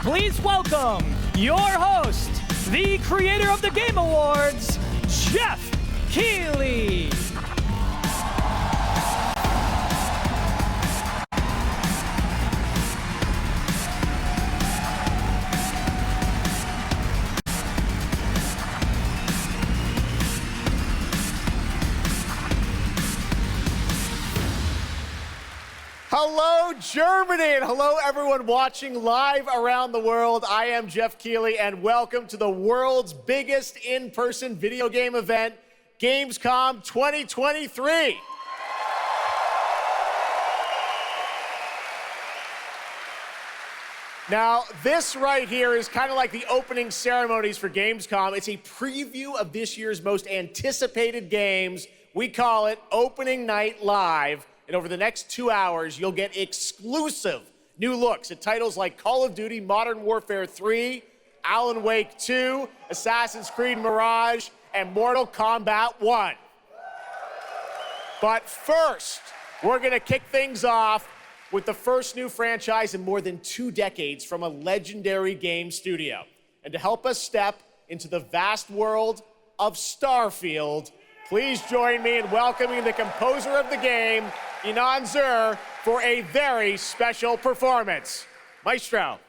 Please welcome your host, the creator of the Game Awards, Jeff Keighley. Hello, Germany, and hello, everyone watching live around the world. I am Jeff Keighley, and welcome to the world's biggest in-person video game event, Gamescom 2023. Now, this right here is kind of like the opening ceremonies for Gamescom. It's a preview of this year's most anticipated games. We call it Opening Night Live. And over the next 2 hours, you'll get exclusive new looks at titles like Call of Duty Modern Warfare 3, Alan Wake 2, Assassin's Creed Mirage, and Mortal Kombat 1. But first, we're going to kick things off with the first new franchise in more than 2 decades from a legendary game studio. And to help us step into the vast world of Starfield, please join me in welcoming the composer of the game, Inan Zur, for a very special performance. Maestro.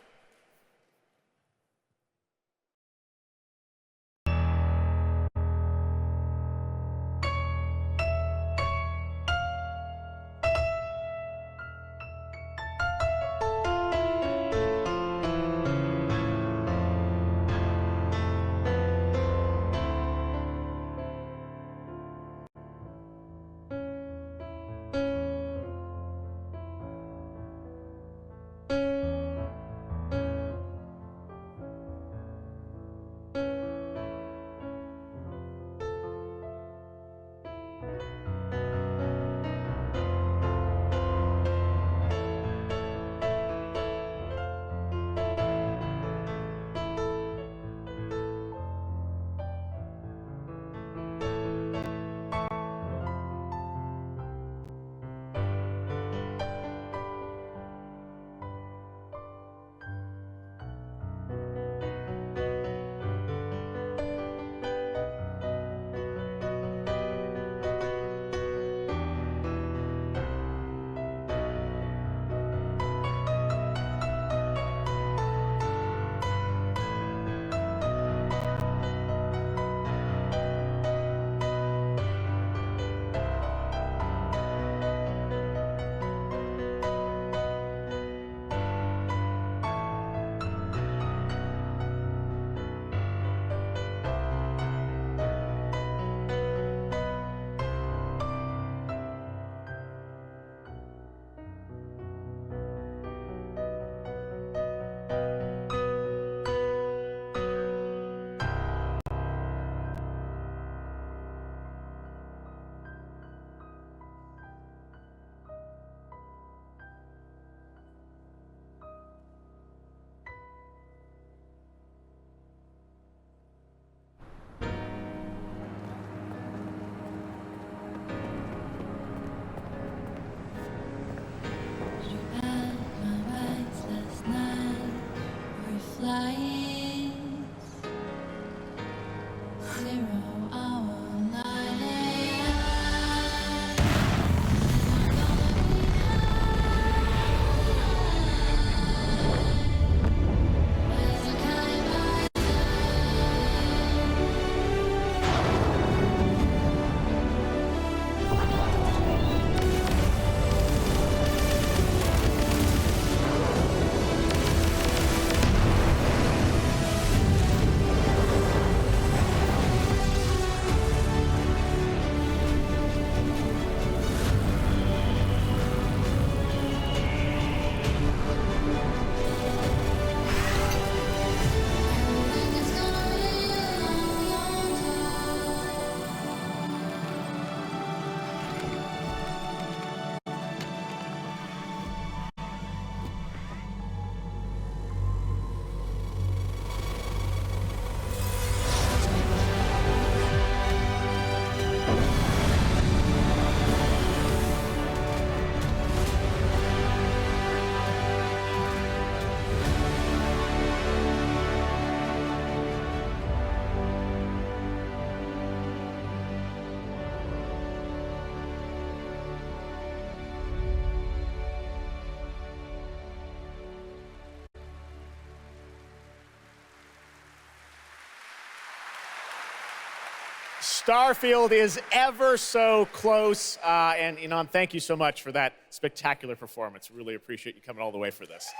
Starfield is ever so close. And Inan, thank you so much for that spectacular performance. Really appreciate you coming all the way for this.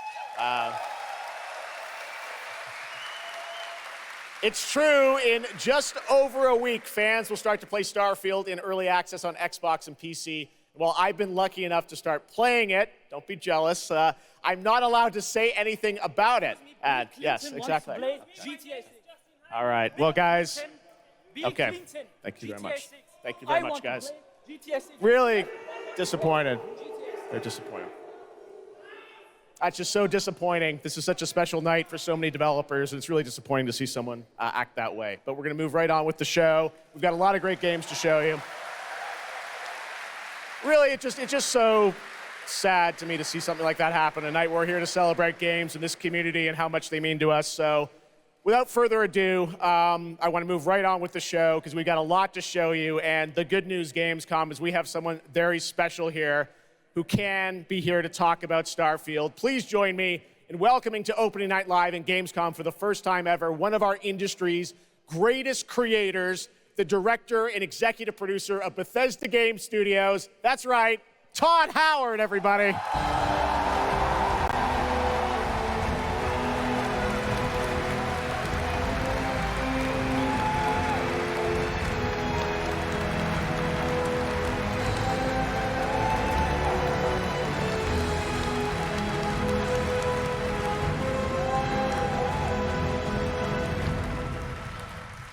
It's true, in just over a week, fans will start to play Starfield in early access on Xbox and PC. Well, I've been lucky enough to start playing it. Don't be jealous. I'm not allowed to say anything about it. Yes, exactly. Okay. All right. Well, guys. Okay. Thank you very much. Thank you very much, guys. Really disappointed. They're disappointed. That's just so disappointing. This is such a special night for so many developers, and it's really disappointing to see someone act that way. But we're going to move right on with the show. We've got a lot of great games to show you. Really, it's just so sad to me to see something like that happen. Tonight, we're here to celebrate games and this community and how much they mean to us. So, without further ado, I want to move right on with the show because we've got a lot to show you. And the good news, Gamescom, is we have someone very special here who can be here to talk about Starfield. Please join me in welcoming to Opening Night Live in Gamescom for the first time ever, one of our industry's greatest creators, the director and executive producer of Bethesda Game Studios. That's right, Todd Howard, everybody.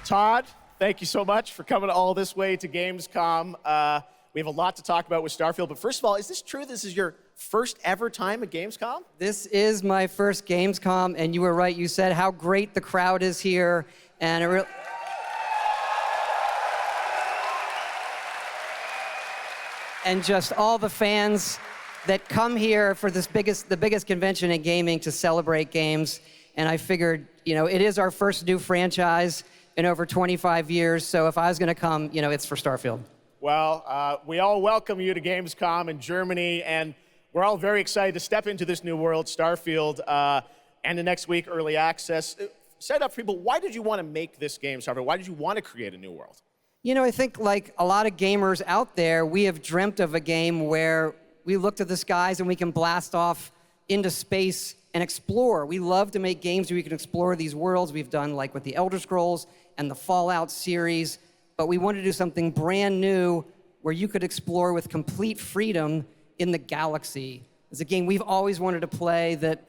Todd, thank you so much for coming all this way to Gamescom. We have a lot to talk about with Starfield, but first of all, is this true? This is your first ever time at Gamescom? This is my first Gamescom, and you were right. You said how great the crowd is here, and and just all the fans that come here for the biggest convention in gaming to celebrate games. And I figured, it is our first new franchise in over 25 years, so if I was gonna come, it's for Starfield. Well, we all welcome you to Gamescom in Germany, and we're all very excited to step into this new world, Starfield, and the next week, early access. Set up for people, why did you want to make this game, Starfield? Why did you want to create a new world? I think like a lot of gamers out there, we have dreamt of a game where we look to the skies and we can blast off into space and explore. We love to make games where we can explore these worlds. We've done like with the Elder Scrolls and the Fallout series, but we wanted to do something brand new where you could explore with complete freedom in the galaxy. It's a game we've always wanted to play that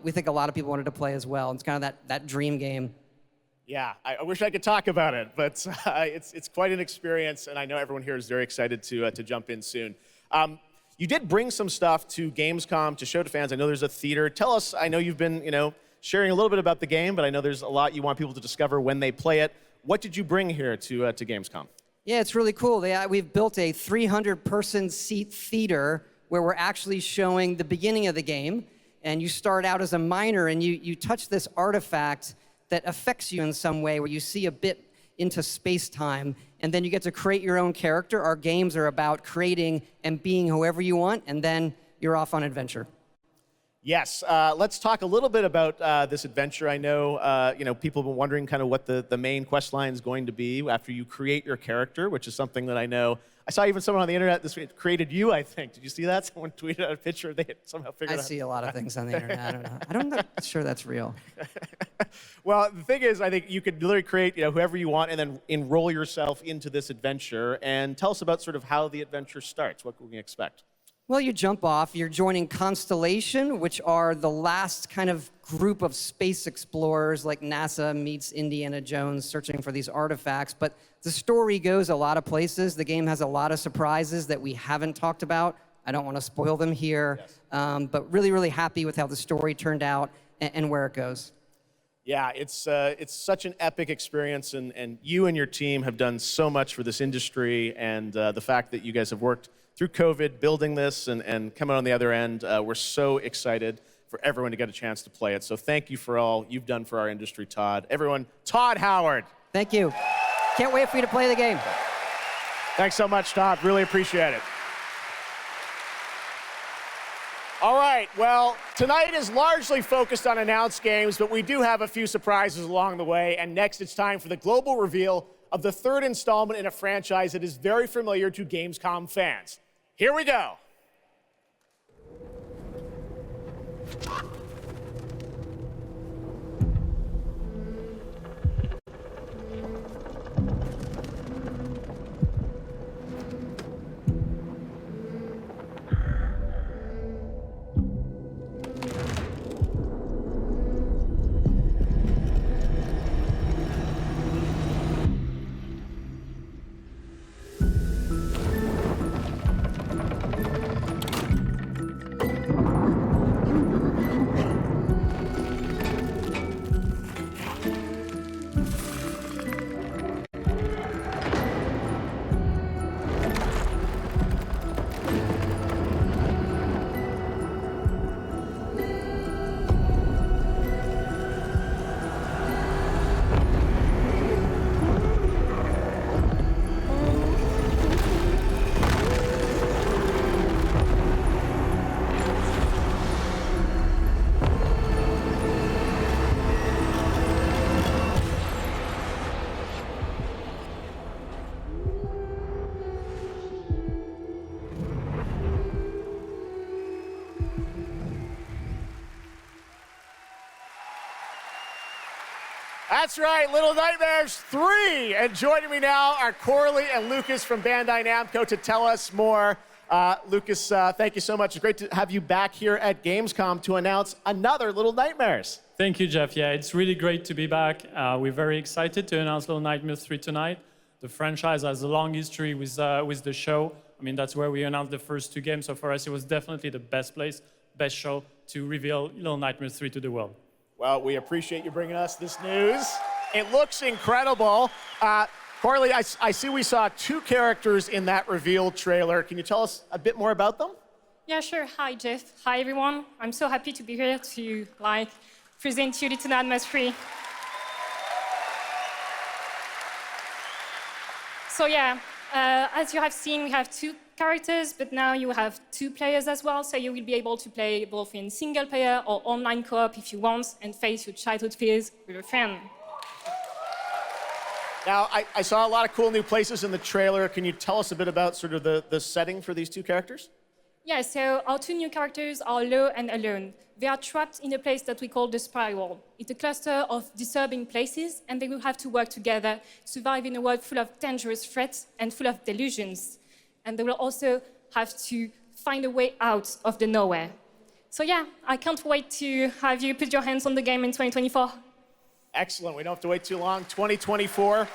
we think a lot of people wanted to play as well. It's kind of that dream game. Yeah, I wish I could talk about it, but it's quite an experience, and I know everyone here is very excited to jump in soon. You did bring some stuff to Gamescom to show to fans. I know there's a theater. Tell us, I know you've been, sharing a little bit about the game, but I know there's a lot you want people to discover when they play it. What did you bring here to Gamescom? Yeah, it's really cool. We've built a 300-person seat theater where we're actually showing the beginning of the game, and you start out as a miner, and you touch this artifact that affects you in some way, where you see a bit into space-time, and then you get to create your own character. Our games are about creating and being whoever you want, and then you're off on adventure. Yes, let's talk a little bit about this adventure. I know, people have been wondering kind of what the main quest line is going to be after you create your character, which is something that I know. I saw even someone on the internet this week created you, I think. Did you see that? Someone tweeted out a picture. They had somehow figured out. I see a lot of things on the internet. I'm not sure that's real. Well, the thing is, I think you could literally create whoever you want and then enroll yourself into this adventure. And tell us about sort of how the adventure starts. What can we expect? Well, you jump off. You're joining Constellation, which are the last kind of group of space explorers, like NASA meets Indiana Jones searching for these artifacts. But the story goes a lot of places. The game has a lot of surprises that we haven't talked about. I don't want to spoil them here, yes. But really, really happy with how the story turned out and where it goes. Yeah, it's such an epic experience, and you and your team have done so much for this industry, and the fact that you guys have worked through COVID, building this and coming on the other end, we're so excited for everyone to get a chance to play it. So thank you for all you've done for our industry, Todd. Everyone, Todd Howard. Thank you. Can't wait for you to play the game. Thanks so much, Todd. Really appreciate it. All right, well, tonight is largely focused on announced games, but we do have a few surprises along the way. And next, it's time for the global reveal of the third installment in a franchise that is very familiar to Gamescom fans. Here we go. That's right, Little Nightmares 3. And joining me now are Corley and Lucas from Bandai Namco to tell us more. Lucas, thank you so much. It's great to have you back here at Gamescom to announce another Little Nightmares. Thank you, Jeff. Yeah, it's really great to be back. We're very excited to announce Little Nightmares 3 tonight. The franchise has a long history with the show. I mean, that's where we announced the first two games. So for us, it was definitely the best place, best show to reveal Little Nightmares 3 to the world. Well, we appreciate you bringing us this news. It looks incredible. Corley, I see we saw two characters in that reveal trailer. Can you tell us a bit more about them? Yeah, sure. Hi, Jeff. Hi, everyone. I'm so happy to be here to present you Little Nightmares 3. So yeah, as you have seen, we have two characters, but now you have two players as well, so you will be able to play both in single player or online co-op if you want, and face your childhood fears with a friend. Now, I saw a lot of cool new places in the trailer. Can you tell us a bit about sort of the setting for these two characters? Yeah, so our two new characters are Low and Alone. They are trapped in a place that we call the Spiral. It's a cluster of disturbing places, and they will have to work together, survive in a world full of dangerous threats and full of delusions. And they will also have to find a way out of the nowhere. So yeah, I can't wait to have you put your hands on the game in 2024. Excellent. We don't have to wait too long. 2024.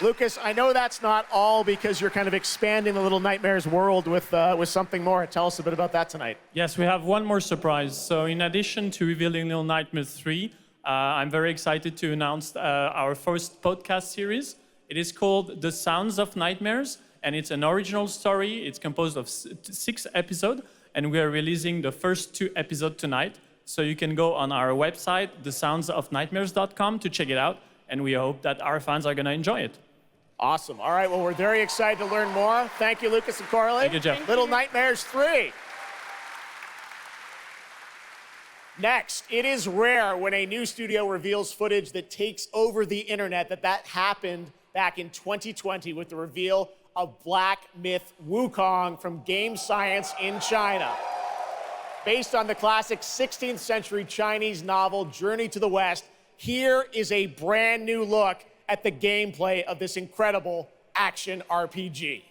Lucas, I know that's not all because you're kind of expanding the Little Nightmares world with something more. Tell us a bit about that tonight. Yes, we have one more surprise. So in addition to revealing Little Nightmares 3, I'm very excited to announce our first podcast series. It is called The Sounds of Nightmares, and it's an original story. It's composed of 6 episodes, and we are releasing the first 2 episodes tonight. So you can go on our website, thesoundsofnightmares.com, to check it out, and we hope that our fans are going to enjoy it. Awesome. All right, well, we're very excited to learn more. Thank you, Lucas and Corley. Thank you, Jeff. Little Nightmares 3. Next, it is rare when a new studio reveals footage that takes over the internet. That happened back in 2020 with the reveal of Black Myth Wukong from Game Science in China. Based on the classic 16th century Chinese novel Journey to the West, here is a brand new look at the gameplay of this incredible action RPG.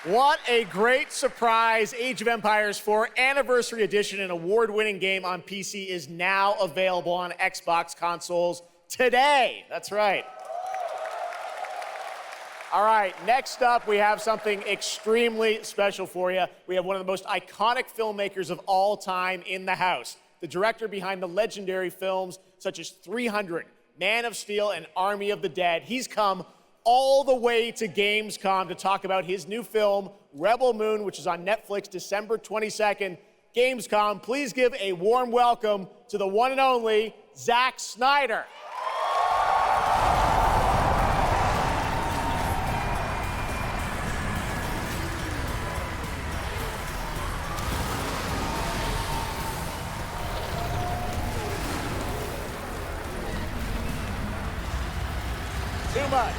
What a great surprise. Age of Empires 4 Anniversary Edition, an award-winning game on PC, is now available on Xbox consoles today. That's right. All right, next up, we have something extremely special for you. We have one of the most iconic filmmakers of all time in the house. The director behind the legendary films such as 300, Man of Steel, and Army of the Dead. He's come all the way to Gamescom to talk about his new film, Rebel Moon, which is on Netflix December 22nd. Gamescom, please give a warm welcome to the one and only Zack Snyder. Too much.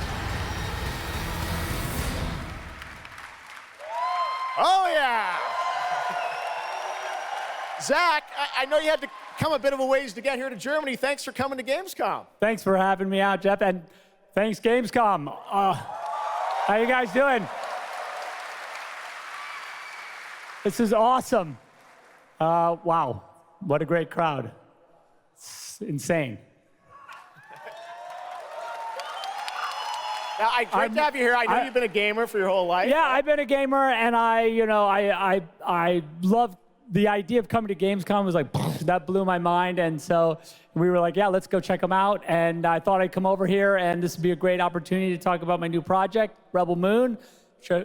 Oh, yeah. Zach, I know you had to come a bit of a ways to get here to Germany. Thanks for coming to Gamescom. Thanks for having me out, Jeff, and thanks, Gamescom. How you guys doing? This is awesome. Wow, what a great crowd. It's insane. Now, great to have you here. I know you've been a gamer for your whole life. Yeah, I've been a gamer, and I love the idea of coming to Gamescom. Was like, that blew my mind, and so we were like, yeah, let's go check them out. And I thought I'd come over here, and this would be a great opportunity to talk about my new project, Rebel Moon.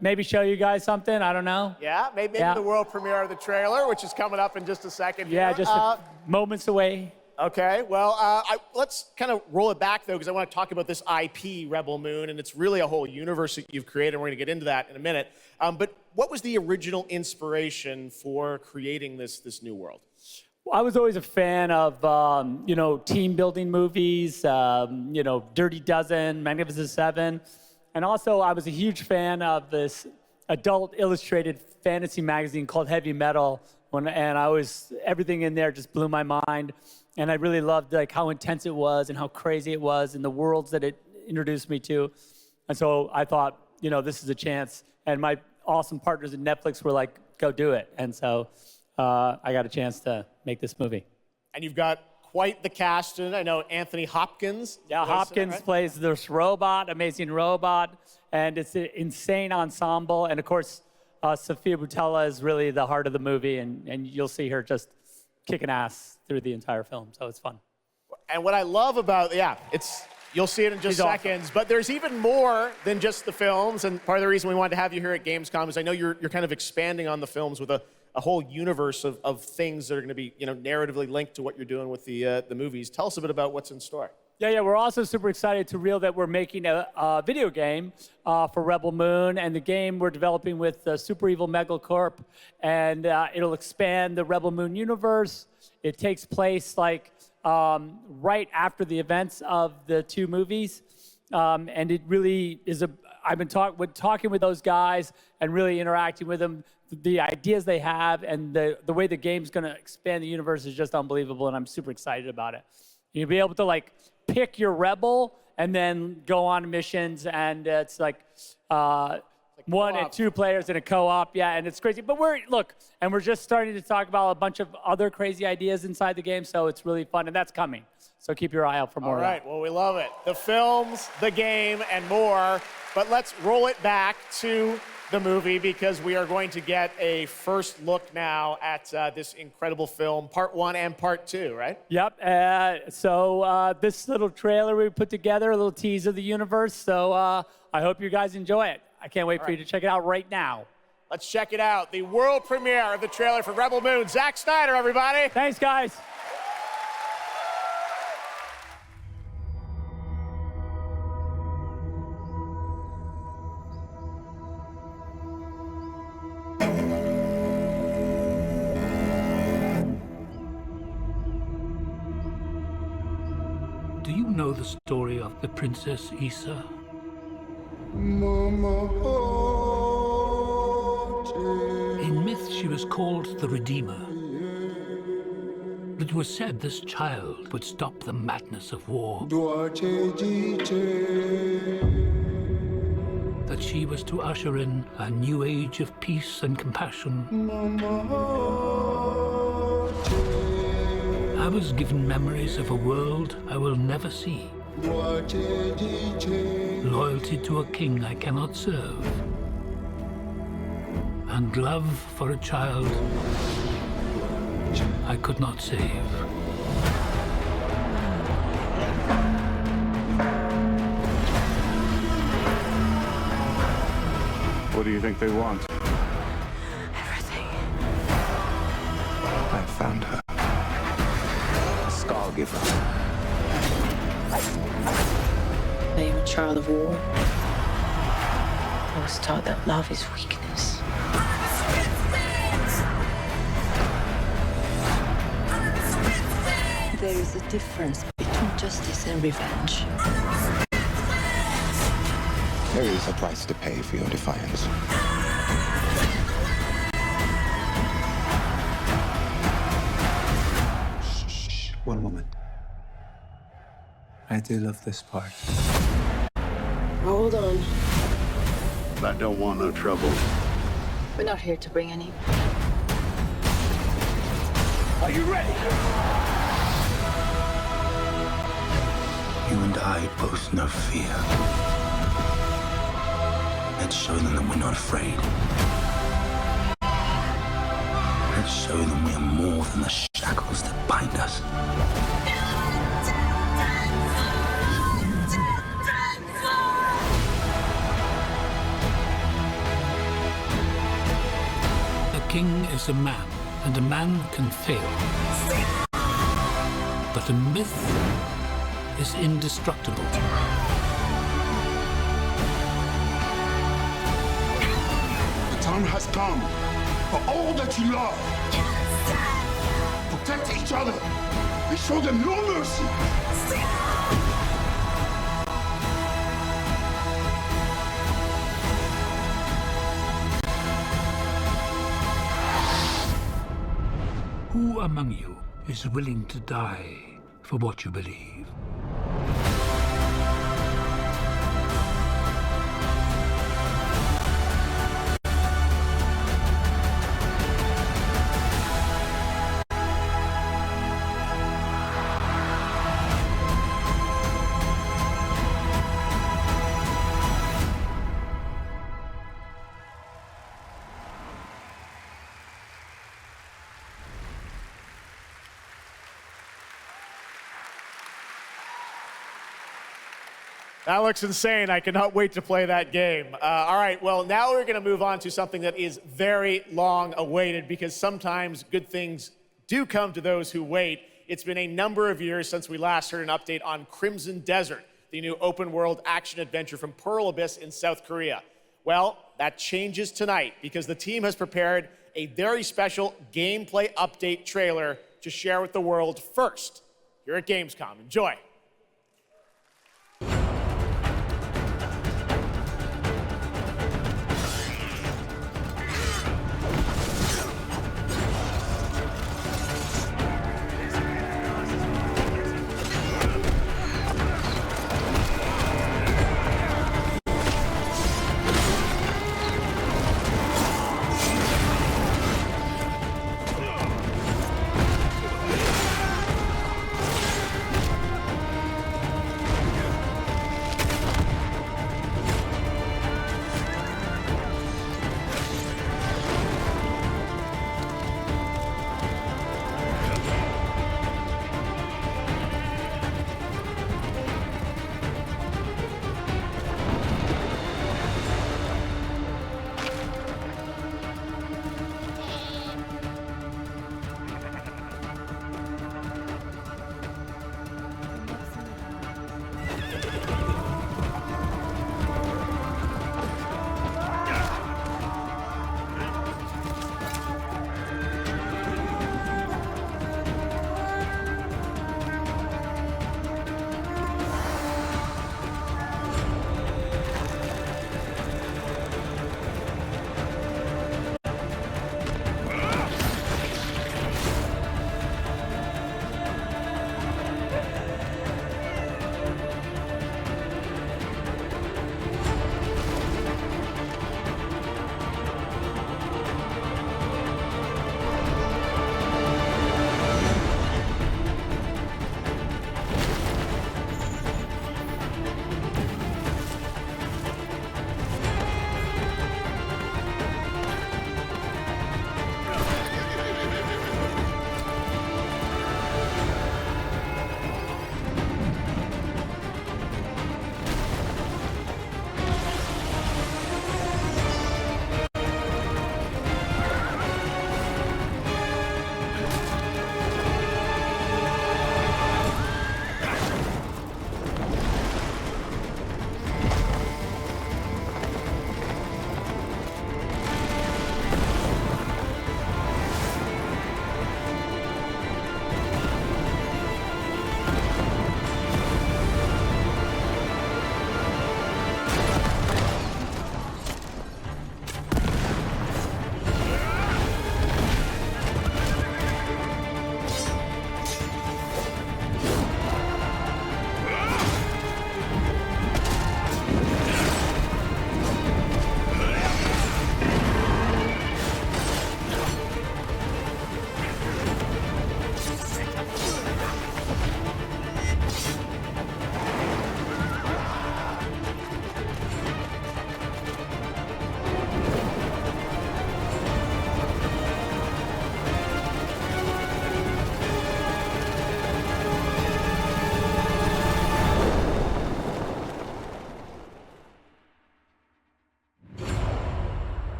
Maybe show you guys something. I don't know. Yeah, maybe the world premiere of the trailer, which is coming up in just a second. Yeah, here. just moments away. Okay, well, let's kind of roll it back, though, because I want to talk about this IP, Rebel Moon, and it's really a whole universe that you've created, and we're going to get into that in a minute. But what was the original inspiration for creating this new world? Well, I was always a fan of, team-building movies, Dirty Dozen, Magnificent Seven, and also I was a huge fan of this adult illustrated fantasy magazine called Heavy Metal, everything in there just blew my mind. And I really loved how intense it was and how crazy it was and the worlds that it introduced me to. And so I thought, this is a chance. And my awesome partners at Netflix were like, go do it. And so I got a chance to make this movie. And you've got quite the cast in it. I know Anthony Hopkins. Yeah, Hopkins plays this robot, amazing robot. And it's an insane ensemble. And of course, Sofia Boutella is really the heart of the movie. And you'll see her just kicking ass through the entire film, so it's fun. And what I love about, you'll see it in just seconds, awesome. But there's even more than just the films, and part of the reason we wanted to have you here at Gamescom is I know you're kind of expanding on the films with a whole universe of things that are going to be, narratively linked to what you're doing with the movies. Tell us a bit about what's in store. Yeah, we're also super excited to reveal that we're making a video game for Rebel Moon, and the game we're developing with Super Evil Megacorp, and it'll expand the Rebel Moon universe. It takes place right after the events of the two movies, and it really is I've been talking with those guys and really interacting with them. The ideas they have and the way the game's going to expand the universe is just unbelievable, and I'm super excited about it. You'll be able to pick your rebel and then go on missions, and it's like 1 and 2 players in a co-op, and it's crazy. But we're just starting to talk about a bunch of other crazy ideas inside the game, so it's really fun, and that's coming. So keep your eye out for more. All right, well, we love it. The films, the game, and more. But let's roll it back to the movie, because we are going to get a first look now at this incredible film, part 1 and part 2, right? Yep. So this little trailer we put together, a little tease of the universe. So I hope you guys enjoy it. I can't wait for you to check it out right now. Let's check it out. The world premiere of the trailer for Rebel Moon. Zack Snyder, everybody. Thanks, guys. Do you know the story of the Princess Issa? In myth, she was called the Redeemer. It was said this child would stop the madness of war. The that she was to usher in a new age of peace and compassion. I was given memories of a world I will never see. Loyalty to a king I cannot serve. And love for a child I could not save. What do you think they want? Everything. I found her. Scargiver. I am a child of war. I was taught that love is weakness. There is a difference between justice and revenge. There is a price to pay for your defiance. Shh. One moment. I do love this part. Hold on. I don't want no trouble. We're not here to bring any. Are you ready? You and I both know fear. Let's show them that we're not afraid. Let's show them we are more than the shackles that bind us. A king is a man, and a man can fail. But a myth is indestructible. The time has come for all that you love. Protect each other and show them no mercy. Who among you is willing to die for what you believe? That looks insane. I cannot wait to play that game. All right, well, now we're going to move on to something that is very long awaited because sometimes good things do come to those who wait. It's been a number of years since we last heard an update on Crimson Desert, the new open world action adventure from Pearl Abyss in South Korea. Well, that changes tonight because the team has prepared a very special gameplay update trailer to share with the world first here at Gamescom. Enjoy.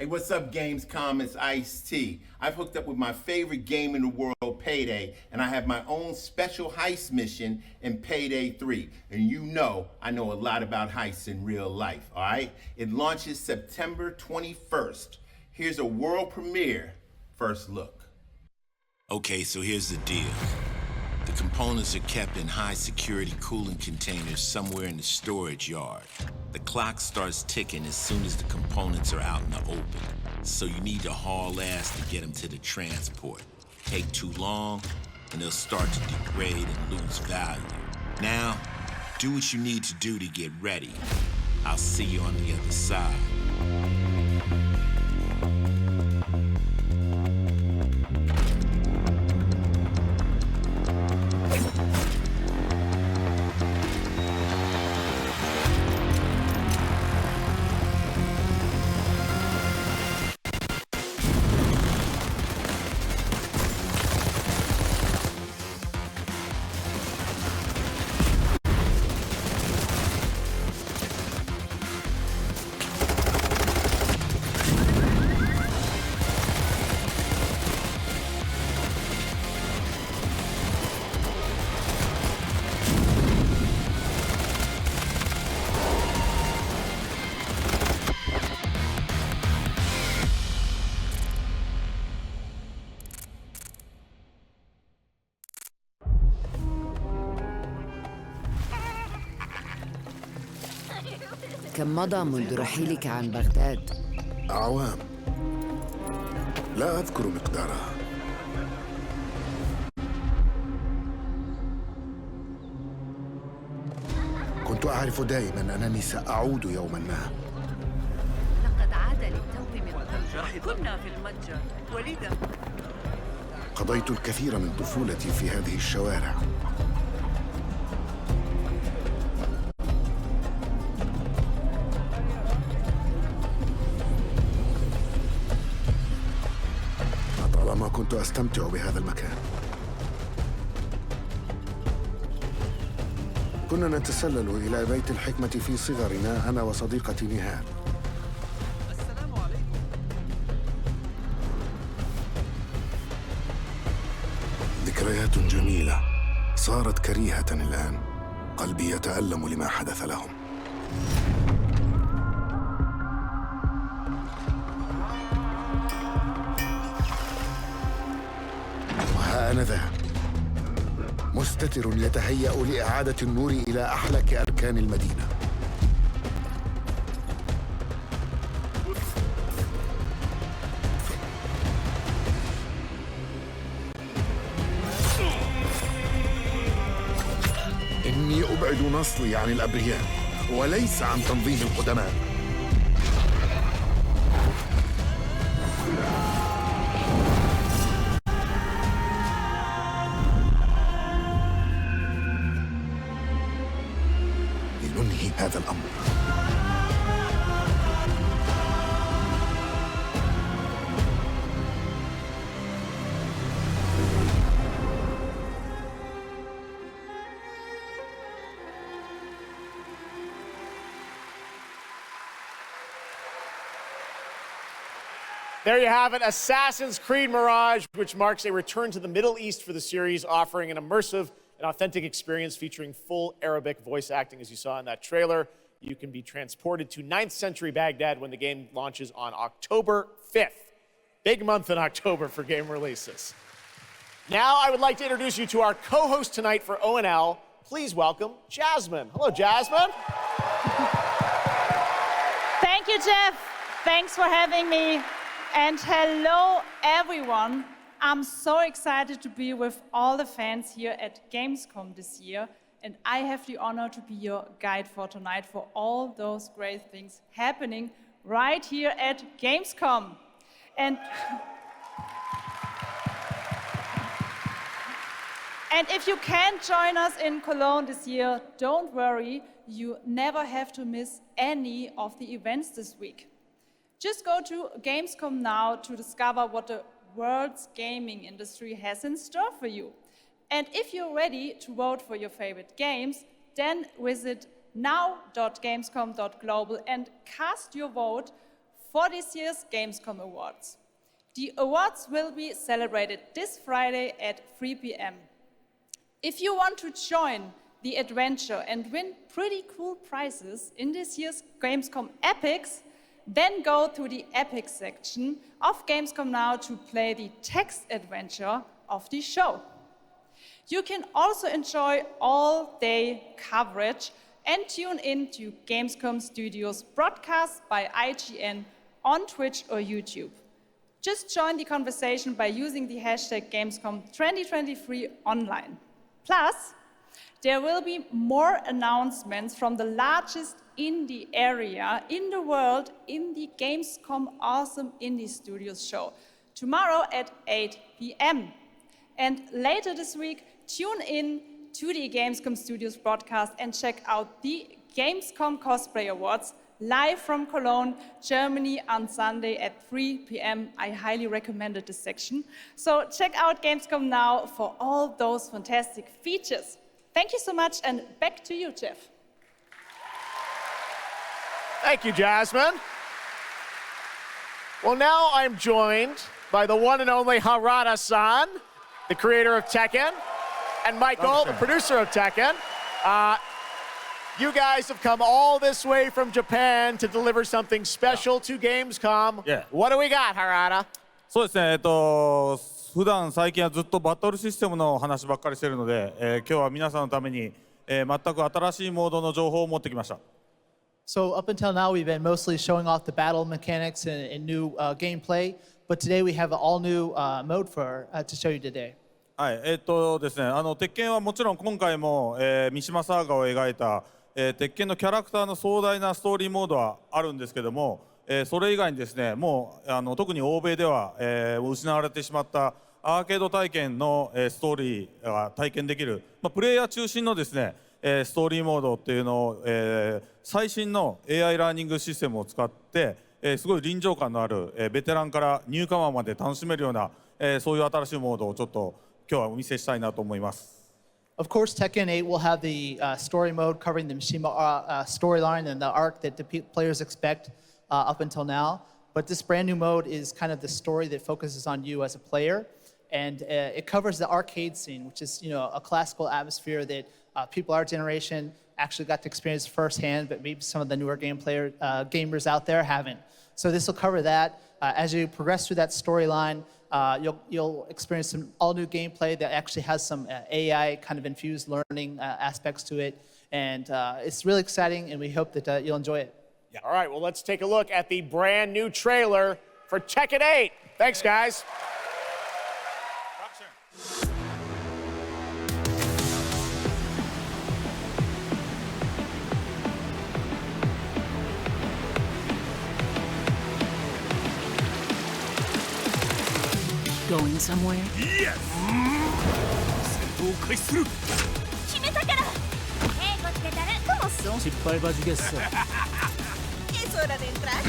Hey, what's up, Gamescom? It's Ice-T. I've hooked up with my favorite game in the world, Payday, and I have my own special heist mission in Payday 3. And you know I know a lot about heists in real life, all right? It launches September 21st. Here's a world premiere first look. Okay, so here's the deal. The components are kept in high-security cooling containers somewhere in the storage yard. The clock starts ticking as soon as the components are out in the open, so you need to haul ass to get them to the transport. Take too long, and they'll start to degrade and lose value. Now, do what you need to do to get ready. I'll see you on the other side. كم مضى منذ رحيلك عن بغداد؟ أعوام لا أذكر مقدارها. كنت أعرف دائما أنني سأعود يوما ما. لقد عاد للتو من المتجر. كنا في المتجر ولذا قضيت الكثير من طفولتي في هذه الشوارع. لطالما كنت أستمتع بهذا المكان. كنا نتسلل إلى بيت الحكمة في صغرنا أنا وصديقتي نهال. السلام عليكم. ذكريات جميلة صارت كريهة الآن. قلبي يتألم لما حدث لهم. وها أنا ذا مستتر يتهيأ لإعادة النور إلى أحلك أركان المدينة. إني أبعد نصلي عن الأبرياء وليس عن تنظيم القدماء. لننهي هذا الأمر. There you have it, Assassin's Creed Mirage, which marks a return to the Middle East for the series, offering an immersive and authentic experience featuring full Arabic voice acting, as you saw in that trailer. You can be transported to 9th century Baghdad when the game launches on October 5th. Big month in October for game releases. Now I would like to introduce you to our co-host tonight for ONL. Please welcome Jasmine. Hello, Jasmine. Thank you, Jeff. Thanks for having me. And hello, everyone. I'm so excited to be with all the fans here at Gamescom this year. And I have the honor to be your guide for tonight for all those great things happening right here at Gamescom. And if you can't join us in Cologne this year, don't worry. You never have to miss any of the events this week. Just go to Gamescom now to discover what the world's gaming industry has in store for you. And if you're ready to vote for your favorite games, then visit now.gamescom.global and cast your vote for this year's Gamescom Awards. The awards will be celebrated this Friday at 3 p.m. If you want to join the adventure and win pretty cool prizes in this year's Gamescom Epics, then go to the Epic section of Gamescom Now to play the text adventure of the show. You can also enjoy all-day coverage and tune in to Gamescom Studios broadcast by IGN on Twitch or YouTube. Just join the conversation by using the hashtag Gamescom 2023 online. Plus, there will be more announcements from the largest indie area in the world in the Gamescom Awesome Indie Studios show tomorrow at 8 p.m. And later this week, tune in to the Gamescom Studios broadcast and check out the Gamescom Cosplay Awards live from Cologne, Germany on Sunday at 3 p.m. I highly recommended this section. So check out Gamescom Now for all those fantastic features. Thank you so much, and back to you, Jeff. Thank you, Jasmine. Well, now I'm joined by the one and only Harada-san, the creator of Tekken, and Michael, the producer of Tekken. You guys have come all this way from Japan to deliver something special to Gamescom. Yeah. What do we got, Harada? そうですね、普段最近はずっとバトルシステムの話ばっかりしてるので、今日は皆さんのために、全く新しいモードの情報を持ってきました。So up until now, we've been mostly showing off the battle mechanics and new gameplay, but today we have an all-new mode to show you today. はい、ですね、鉄拳はもちろん今回も、三島サーガを描いた、鉄拳のキャラクターの壮大なストーリーモードはあるんですけども、それ以外にですね、もう特に欧米では、失われてしまったアーケード体験の、ストーリーが体験できる、プレイヤー中心のですね、ストーリーモードっていうのを、最新の AI ラーニングシステムを使って、すごい臨場感のある、ベテランからニューカマーまで楽しめるような、そういう新しいモードをちょっと今日はお見せしたいなと思います。Of course, Tekken 8 will have the story mode covering the Mishima storyline and the arc that the players expect up until now. But this brand new mode is kind of the story that focuses on you as a player. And it covers the arcade scene, which is a classical atmosphere that people our generation actually got to experience firsthand, but maybe some of the newer gamers out there haven't. So this will cover that. As you progress through that storyline, you'll experience some all-new gameplay that actually has some AI kind of infused learning aspects to it. And it's really exciting, and we hope that you'll enjoy it. Yeah. All right, well, let's take a look at the brand new trailer for Tekken 8. Thanks, guys. Going somewhere? Yes! 戦闘を開始する決めたからこっちでたら¿Cómo son?失敗バジゲッソ Es hora de entrar.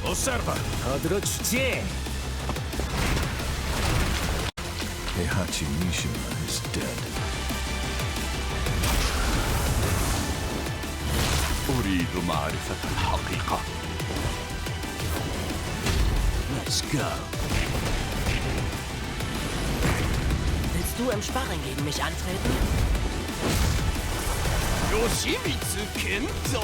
Observa. Odročcie. Heihachi Mishima is dead. أريد معرفة الحقيقة. Let's go. Willst du im Sparring gegen mich antreten? Yoshimitsu Kendo.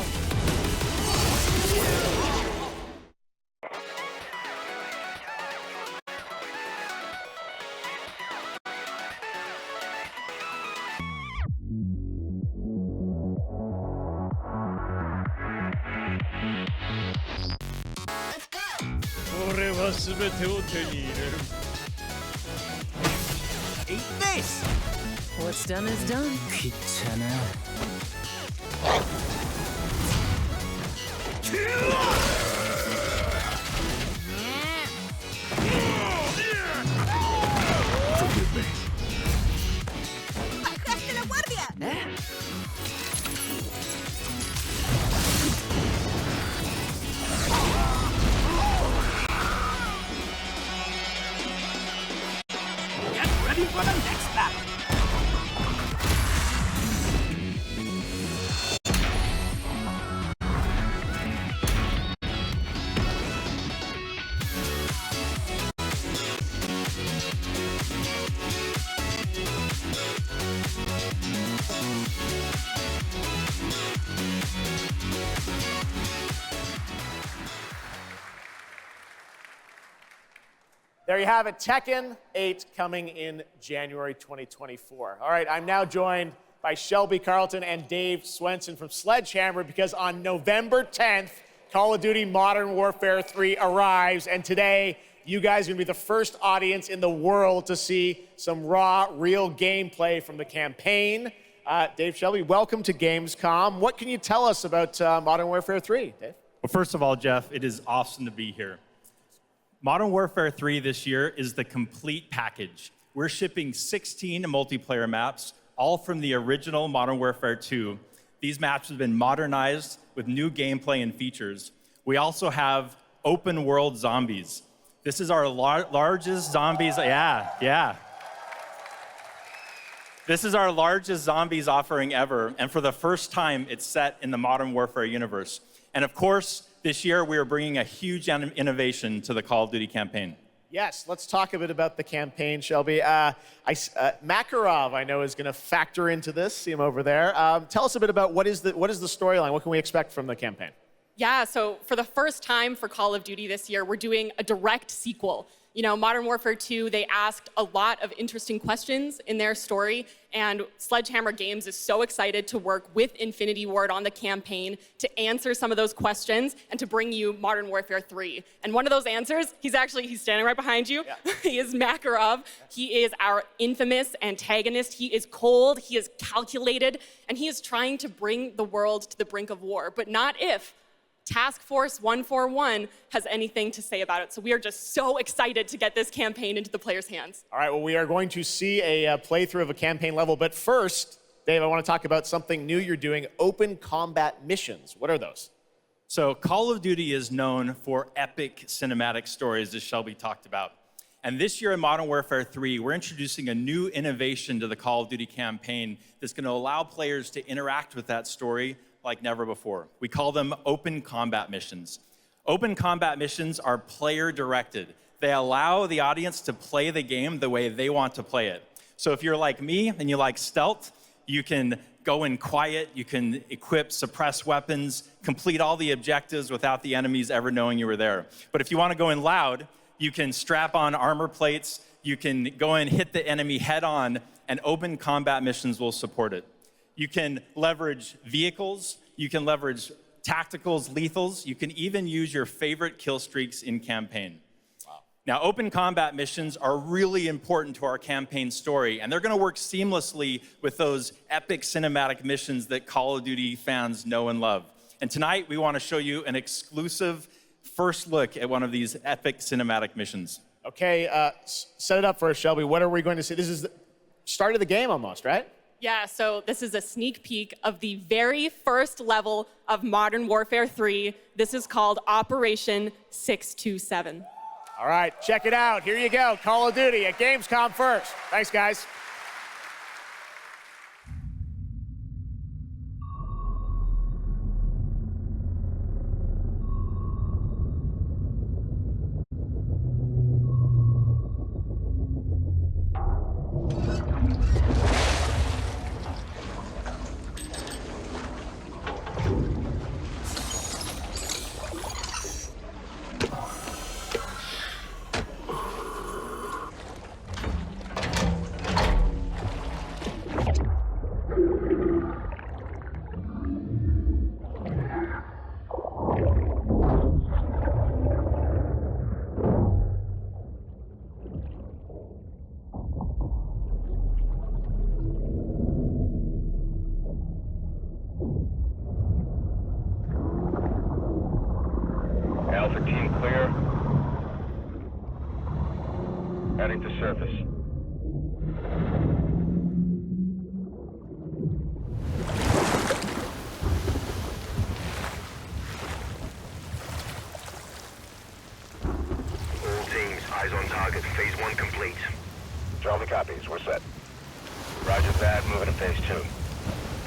Eat this! What's done is done. 귀찮아. Forgive me. ¡Bajaste la guardia! Get ready for the next battle. There you have it, Tekken 8 coming in January 2024. All right, I'm now joined by Shelby Carlton and Dave Swenson from Sledgehammer because on November 10th, Call of Duty Modern Warfare 3 arrives, and today you guys are going to be the first audience in the world to see some raw, real gameplay from the campaign. Dave, Shelby, welcome to Gamescom. What can you tell us about Modern Warfare 3, Dave? Well, first of all, Jeff, it is awesome to be here. Modern Warfare 3 this year is the complete package. We're shipping 16 multiplayer maps, all from the original Modern Warfare 2. These maps have been modernized with new gameplay and features. We also have open world zombies. This is our largest zombies, This is our largest zombies offering ever, and for the first time, it's set in the Modern Warfare universe. And of course, this year, we are bringing a huge innovation to the Call of Duty campaign. Yes, let's talk a bit about the campaign, Shelby. Makarov, I know, is going to factor into this. See him over there. Tell us a bit about what is the storyline? What can we expect from the campaign? Yeah, so for the first time for Call of Duty this year, we're doing a direct sequel. You know, Modern Warfare 2, they asked a lot of interesting questions in their story, and Sledgehammer Games is so excited to work with Infinity Ward on the campaign to answer some of those questions and to bring you Modern Warfare 3. And one of those answers, he's standing right behind you. Yeah. He is Makarov. He is our infamous antagonist. He is cold, he is calculated, and he is trying to bring the world to the brink of war, but not if Task Force 141 has anything to say about it. So we are just so excited to get this campaign into the players' hands. All right, well, we are going to see a playthrough of a campaign level. But first, Dave, I want to talk about something new you're doing, open combat missions. What are those? So Call of Duty is known for epic cinematic stories, as Shelby talked about. And this year in Modern Warfare 3, we're introducing a new innovation to the Call of Duty campaign that's going to allow players to interact with that story like never before. We call them open combat missions. Open combat missions are player-directed. They allow the audience to play the game the way they want to play it. So if you're like me and you like stealth, you can go in quiet, you can equip, suppress weapons, complete all the objectives without the enemies ever knowing you were there. But if you want to go in loud, you can strap on armor plates, you can go in, hit the enemy head on, and open combat missions will support it. You can leverage vehicles, you can leverage tacticals, lethals, you can even use your favorite kill streaks in campaign. Wow. Now, open combat missions are really important to our campaign story, and they're gonna work seamlessly with those epic cinematic missions that Call of Duty fans know and love. And tonight, we wanna show you an exclusive first look at one of these epic cinematic missions. Okay, set it up for us, Shelby. What are we going to see? This is the start of the game almost, right? Yeah, so this is a sneak peek of the very first level of Modern Warfare 3. This is called Operation 627. All right, check it out. Here you go, Call of Duty at Gamescom first. Thanks, guys. Alpha team clear. Heading to surface. All teams, eyes on target. Phase 1 complete. Charlie copies. We're set. Roger that. Moving to phase 2.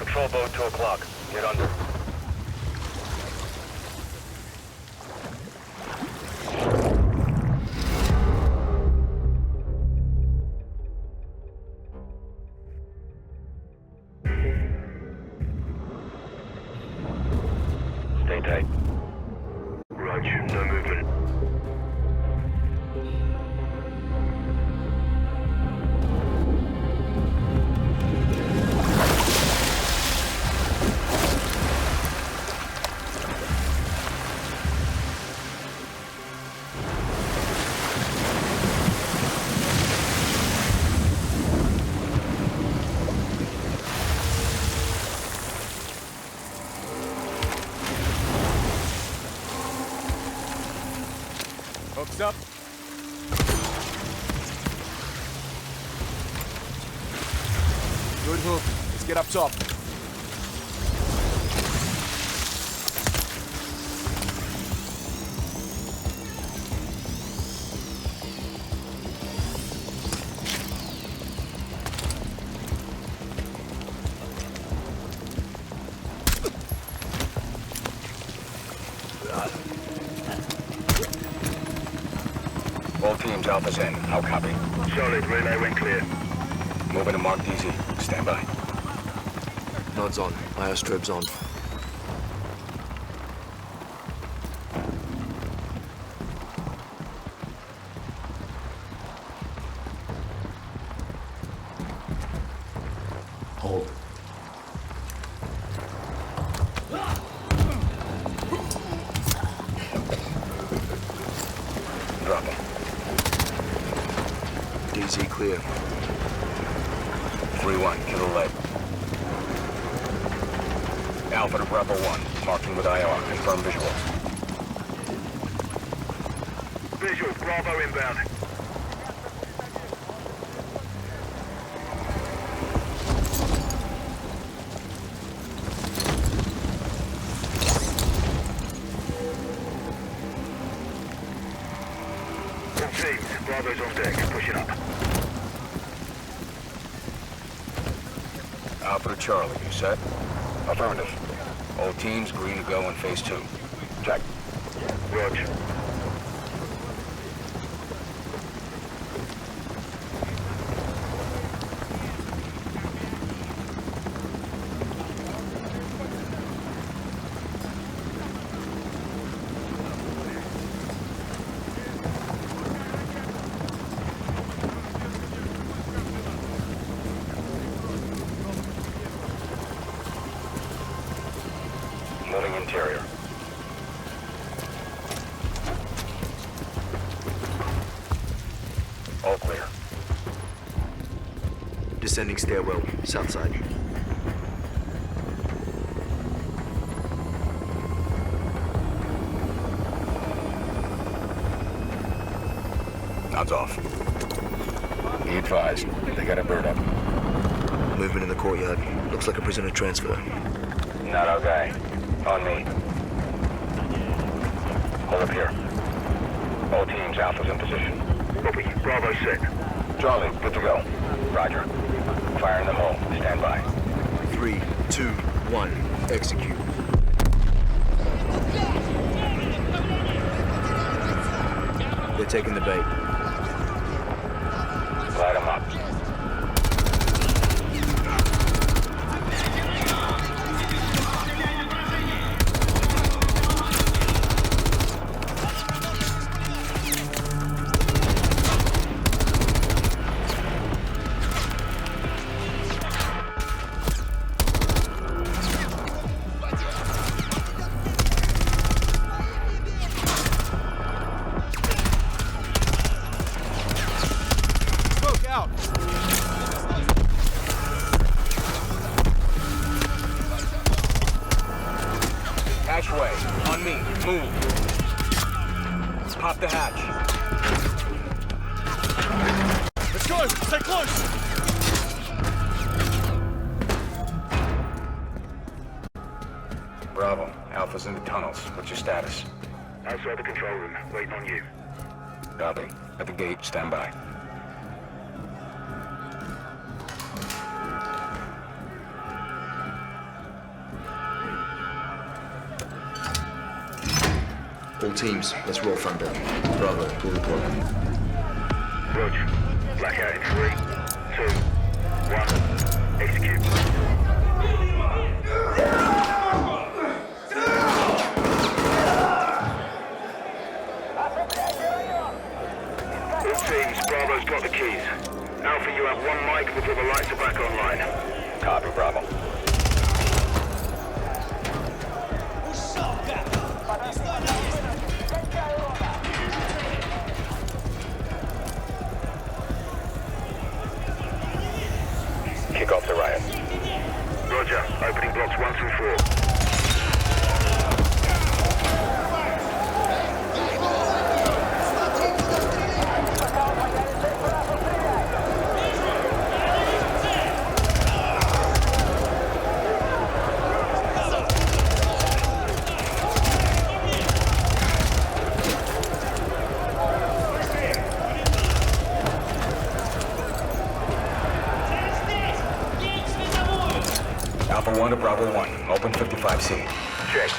Patrol boat 2 o'clock. Get under. Stay tight. Roger. No movement. Hooks up. Good hook. Let's get up top. All teams, Alpha's in. How copy? Solid. Relay went clear. Moving to Mark DZ. Stand by. Nods on. IO strobes on. Hold. Drop him. DZ clear. 3-1, kill the lead. Alpha to Bravo 1, marking with IR, confirm visual. Visual, Bravo inbound. All teams, Bravo's on deck, pushing up. Alpha to Charlie, you set? Affirmative. All teams green to go in phase 2. Check. Roger. Moving interior. All clear. Descending stairwell, south side. Nods off. Be advised, they got a bird up. Movement in the courtyard. Looks like a prisoner transfer. Not our guy. On me. Hold up here. All teams, Alpha's in position. Copy. Bravo set. Charlie, good to go. Roger. Fire in the hole. Stand by. 3, 2, 1. Execute. They're taking the bait. Light them up. Hatchway, on me, move. Pop the hatch. Let's go, stay close. Bravo, Alpha's in the tunnels. What's your status? Outside the control room, waiting on you. Copy. At the gate, stand by. All teams, let's roll front down. Bravo, pull the plug. Roger. Blackout in 3, 2, 1. Execute. All teams, Bravo's got the keys. Alpha, you have 1 mic before the lights are back online. Copy, Bravo. Kick off the riot. Roger. Opening blocks 1 through 4. 1 to Bravo 1. Open 55C. Check.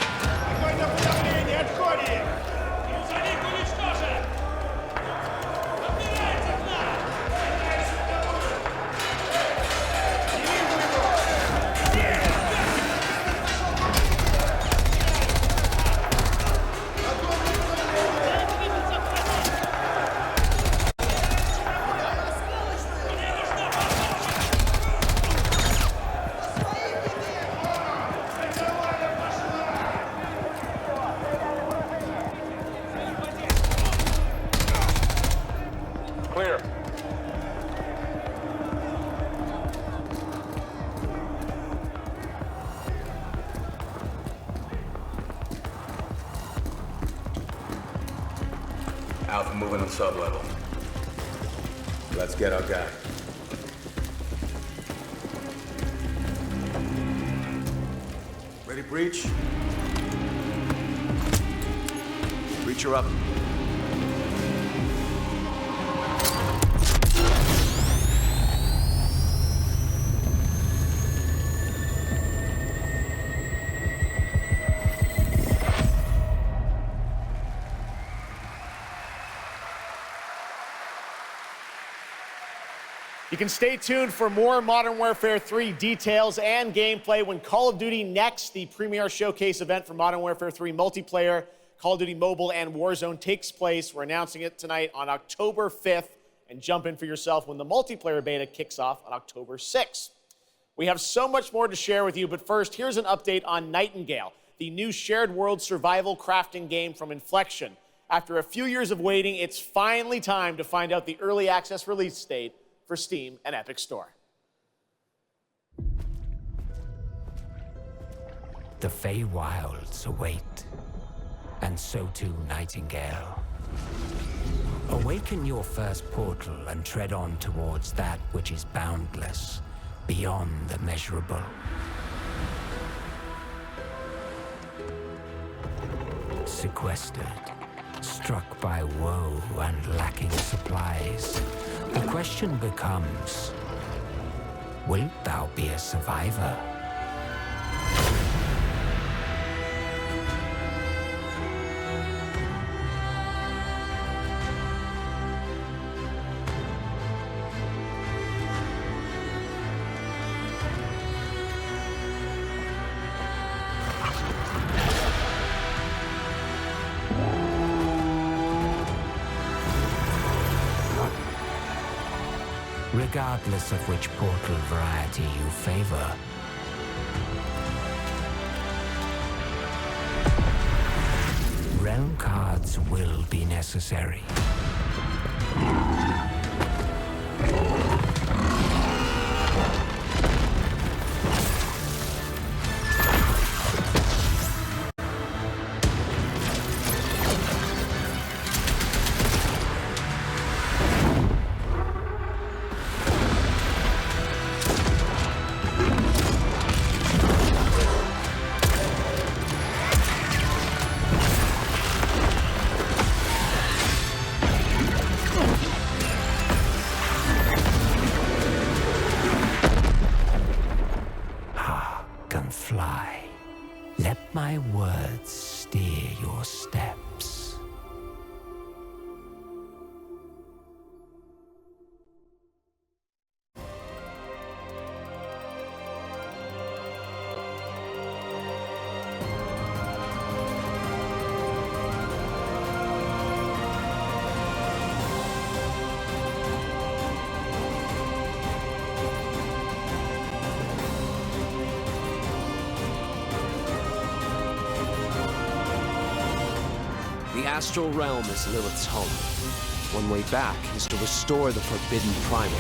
Clear. Alpha moving on sub-level. Let's get our guy. Ready, breach? Breacher up. You can stay tuned for more Modern Warfare 3 details and gameplay when Call of Duty Next, the premier showcase event for Modern Warfare 3 multiplayer, Call of Duty Mobile, and Warzone takes place. We're announcing it tonight on October 5th, and jump in for yourself when the multiplayer beta kicks off on October 6th. We have so much more to share with you, but first, here's an update on Nightingale, the new shared world survival crafting game from Inflection. After a few years of waiting, it's finally time to find out the early access release date for Steam and Epic Store. The Feywilds await, and so too Nightingale. Awaken your first portal and tread on towards that which is boundless, beyond the measurable. Sequestered, struck by woe and lacking supplies, the question becomes, wilt thou be a survivor? Regardless of which portal variety you favor, realm cards will be necessary. My words steer your steps. The astral realm is Lilith's home. One way back is to restore the forbidden primal.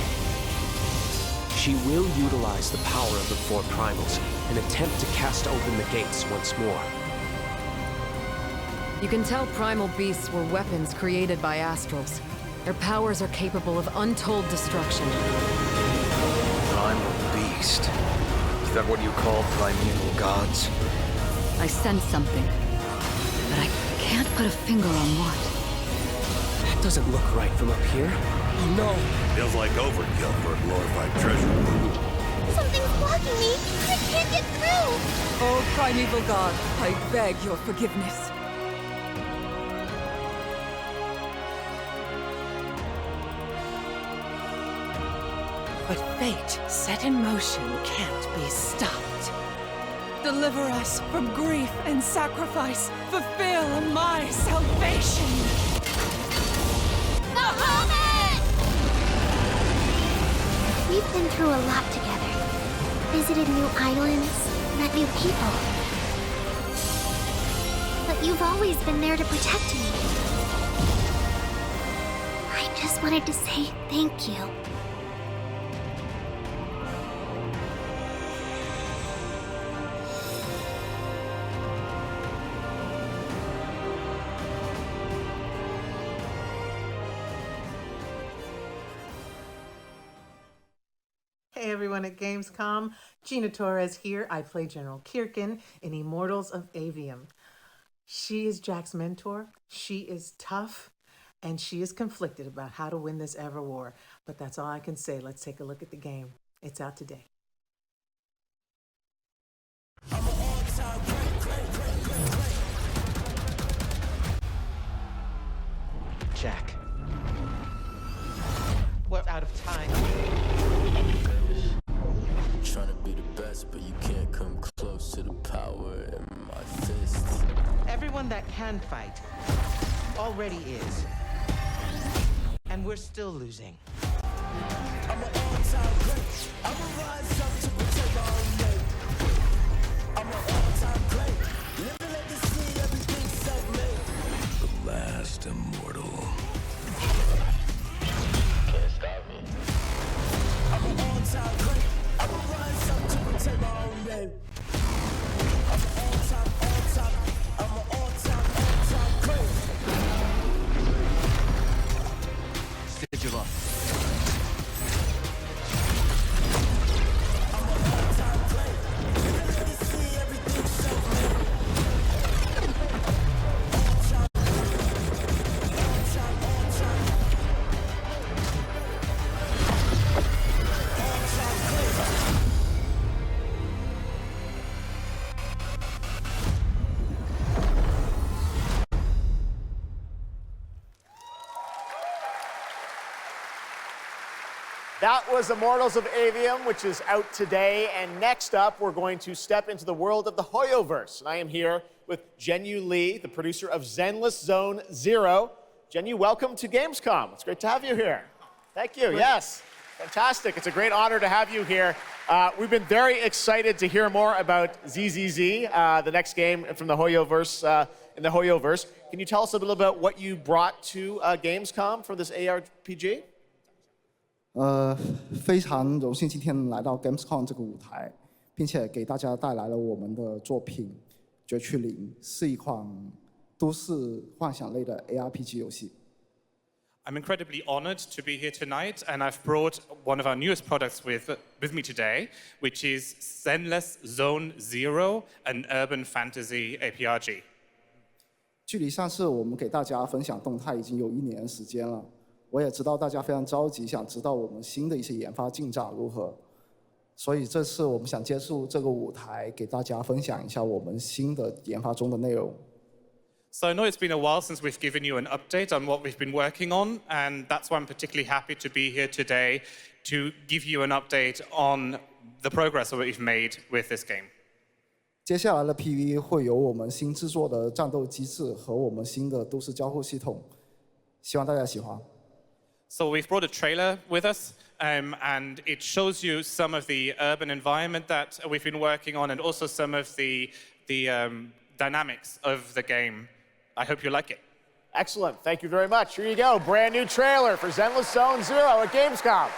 She will utilize the power of the four primals and attempt to cast open the gates once more. You can tell primal beasts were weapons created by astrals. Their powers are capable of untold destruction. Primal beast. Is that what you call primeval gods? I sense something, but I can't put a finger on what. That doesn't look right from up here. Oh no! Feels like overkill for a glorified treasure. Something's blocking me. I can't get through. Oh, primeval god, I beg your forgiveness. What fate set in motion can't be stopped. Deliver us from grief and sacrifice. Fulfill my salvation. Bahamut! We've been through a lot together. Visited new islands, met new people. But you've always been there to protect me. I just wanted to say thank you. Hey everyone at Gamescom, Gina Torres here. I play General Kirkin in Immortals of Aveum. She is Jack's mentor, she is tough, and she is conflicted about how to win this ever war. But that's all I can say. Let's take a look at the game. It's out today. Jack. We're out of time. Trying to be the best, but you can't come close to the power in my fists. Everyone that can fight already is. And we're still losing. I'm an all-time great. I'm a rise up to protect my own name. I'm an all-time great. Living like the sea, everything self-made. The last immortal. Can't stop me. I'm an all-time great. I'm a rise up to protect my own name. I'm an all-time great. Stage of up. That was Immortals of Aveum, which is out today. And next up, we're going to step into the world of the Hoyoverse. And I am here with Zhenyu Li, the producer of Zenless Zone Zero. Zhenyu, welcome to Gamescom. It's great to have you here. Thank you. Yes, fantastic. It's a great honor to have you here. We've been very excited to hear more about ZZZ, the next game from the Hoyoverse, in the Hoyoverse. Can you tell us a little about what you brought to Gamescom for this ARPG? 非常荣幸今天来到 Gamescom 这个舞台，并且给大家带来了我们的作品《绝区零》，是一款都市幻想类的 ARPG 游戏。I'm incredibly honored to be here tonight, and I've brought one of our newest products with me today, which is Zenless Zone Zero, an urban fantasy ARPG. 距离上次我们给大家分享动态已经有1年时间了。 我也知道大家非常着急，想知道我们新的一些研发进展如何，所以这次我们想借助这个舞台，给大家分享一下我们新的研发中的内容。So I know it's been a while since we've given you an update on what we've been working on, and that's why I'm particularly happy to be here today to give you an update on the progress that we've made with this game. 接下来的 PV 会有我们新制作的战斗机制和我们新的都市交互系统，希望大家喜欢。 So we've brought a trailer with us, and it shows you some of the urban environment that we've been working on, and also some of the dynamics of the game. I hope you like it. Excellent. Thank you very much. Here you go. Brand new trailer for Zenless Zone Zero at Gamescom.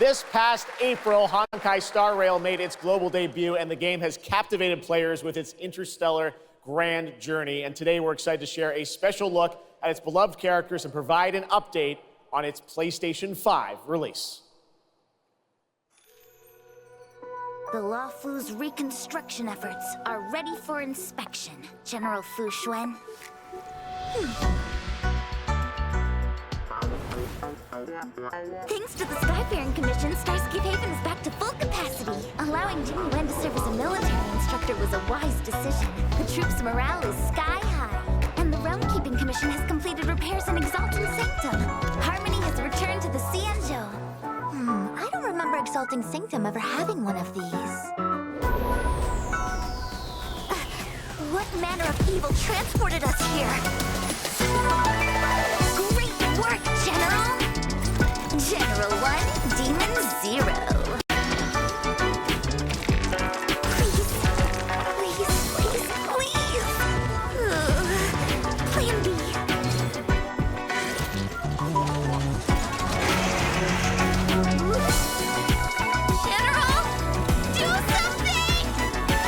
This past April, Honkai Starrail made its global debut, and the game has captivated players with its interstellar grand journey. And today we're excited to share a special look at its beloved characters and provide an update on its PlayStation 5 release. The Luofu's reconstruction efforts are ready for inspection, General Fu Xuan. Thanks to the Skyfaring Commission, Starscape Haven is back to full capacity. Allowing Jimmy Wen to serve as a military instructor was a wise decision. The troops' morale is sky high, and the Realm Keeping Commission has completed repairs in Exalting Sanctum. Harmony has returned to the Xianzhou. I don't remember Exalting Sanctum ever having one of these. What manner of evil transported us here? Great work, General! General 1, Demon 0. Please, please, please, please. Plan B. General, do something!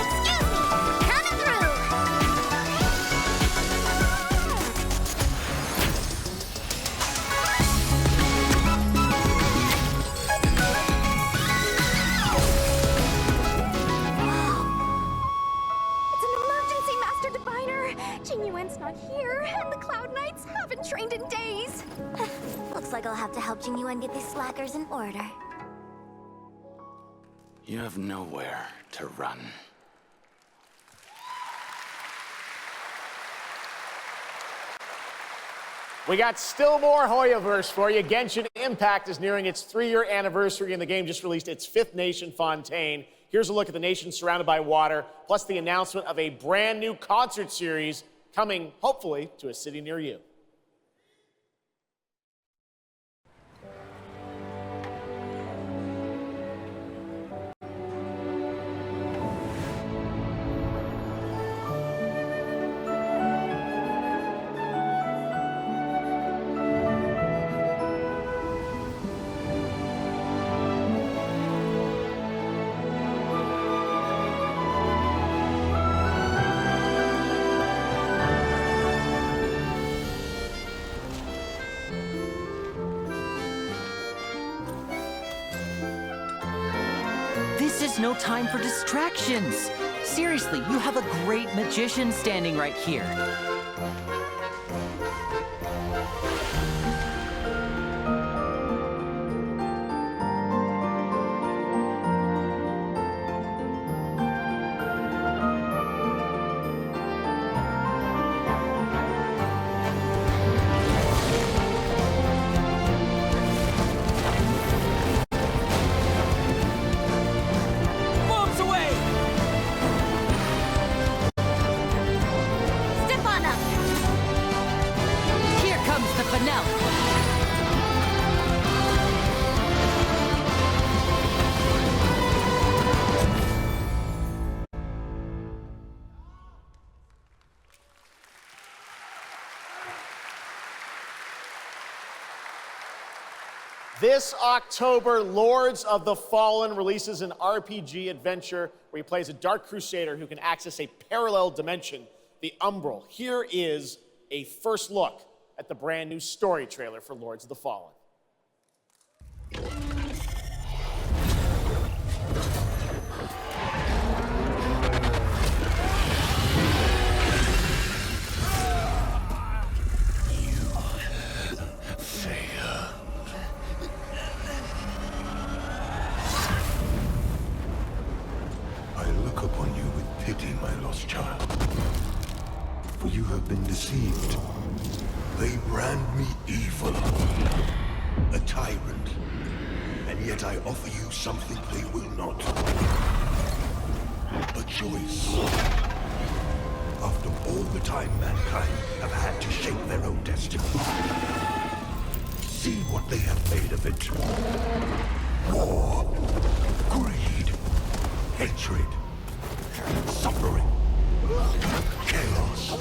Excuse me, coming through. Not here, and the Cloud Knights haven't trained in days. Looks like I'll have to help Jing Yuan get these slackers in order. You have nowhere to run. We got still more Hoyoverse for you. Genshin Impact is nearing its 3-year anniversary, and the game just released its 5th nation, Fontaine. Here's a look at the nation surrounded by water, plus the announcement of a brand new concert series coming, hopefully, to a city near you. This is no time for distractions. Seriously, you have a great magician standing right here. This October, Lords of the Fallen releases an RPG adventure where he plays a Dark Crusader who can access a parallel dimension, the Umbral. Here is a first look at the brand new story trailer for Lords of the Fallen. My lost child, for you have been deceived. They brand me evil, a tyrant, and yet I offer you something they will not. A choice. After all the time mankind have had to shape their own destiny. See what they have made of it. War, greed, hatred, suffering, chaos.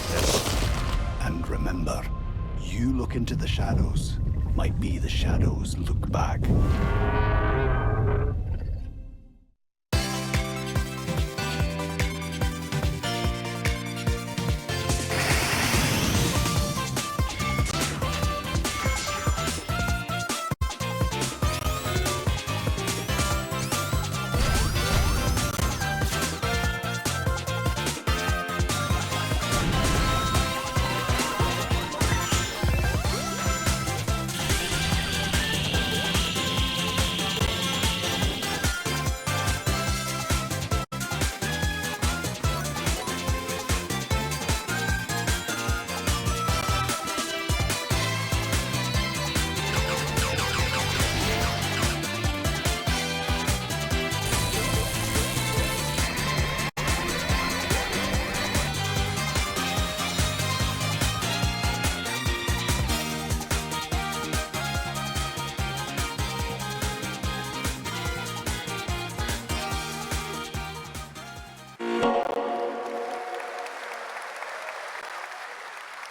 this. And remember, you look into the shadows, might be the shadows look back.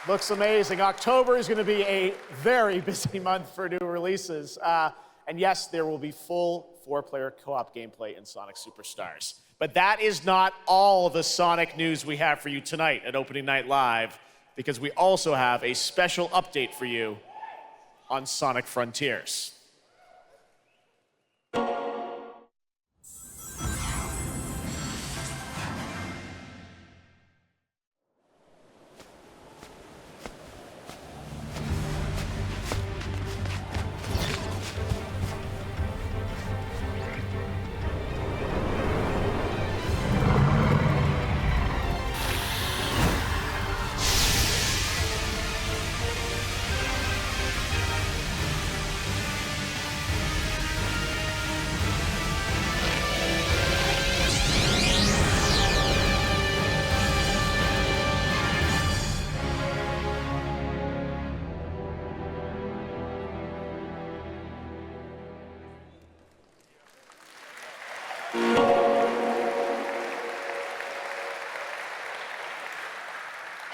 Looks amazing. October is going to be a very busy month for new releases. And yes, there will be full 4-player co-op gameplay in Sonic Superstars. But that is not all the Sonic news we have for you tonight at Opening Night Live, because we also have a special update for you on Sonic Frontiers.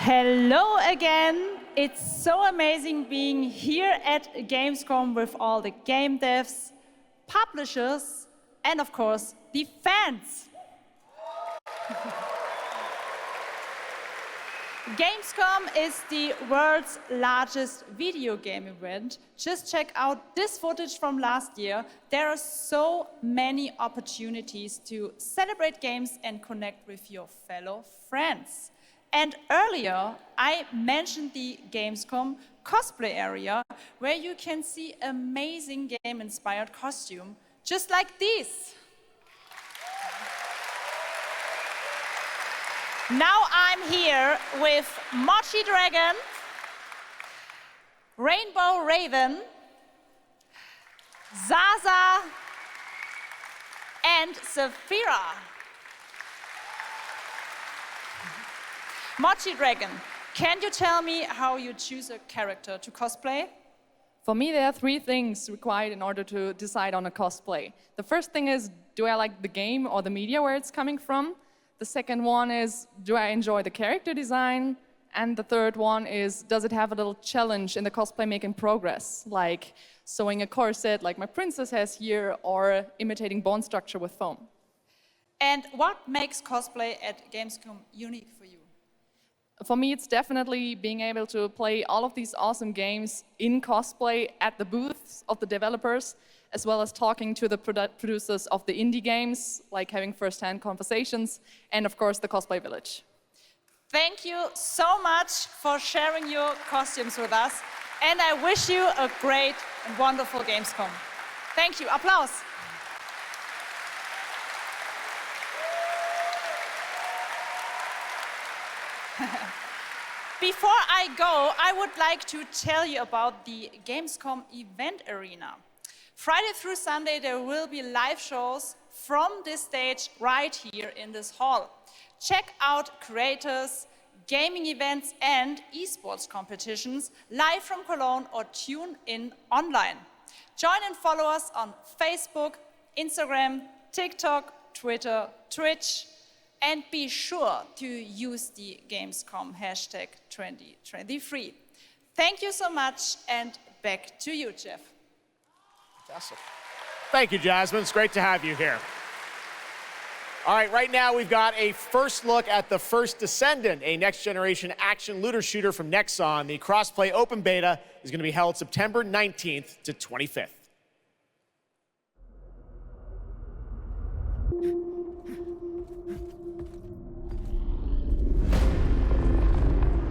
Hello again. It's so amazing being here at Gamescom with all the game devs, publishers, and of course, the fans. Gamescom is the world's largest video game event. Just check out this footage from last year. There are so many opportunities to celebrate games and connect with your fellow friends. And earlier, I mentioned the Gamescom cosplay area, where you can see amazing game-inspired costume, just like these. Now I'm here with Mochi Dragon, Rainbow Raven, Zaza, and Saphira. Mochi Dragon, can you tell me how you choose a character to cosplay? For me, there are 3 things required in order to decide on a cosplay. The first thing is, do I like the game or the media where it's coming from? The second one is, do I enjoy the character design? And the third one is, does it have a little challenge in the cosplay making progress? Like sewing a corset like my princess has here, or imitating bone structure with foam. And what makes cosplay at Gamescom unique for you? For me, it's definitely being able to play all of these awesome games in cosplay at the booths of the developers, as well as talking to the producers of the indie games, like having first-hand conversations, and of course, the cosplay village. Thank you so much for sharing your costumes with us, and I wish you a great and wonderful Gamescom. Thank you. Applause. Before I go, I would like to tell you about the Gamescom event arena. Friday through Sunday, there will be live shows from this stage right here in this hall. Check out creators, gaming events, and esports competitions live from Cologne, or tune in online. Join and follow us on Facebook, Instagram, TikTok, Twitter, Twitch, And be sure to use the Gamescom hashtag 2023. Thank you so much, and back to you, Jeff. Fantastic. Thank you, Jasmine. It's great to have you here. All right, right now we've got a first look at the first Descendant, a next-generation action looter shooter from Nexon. The cross-play open beta is going to be held September 19th to 25th.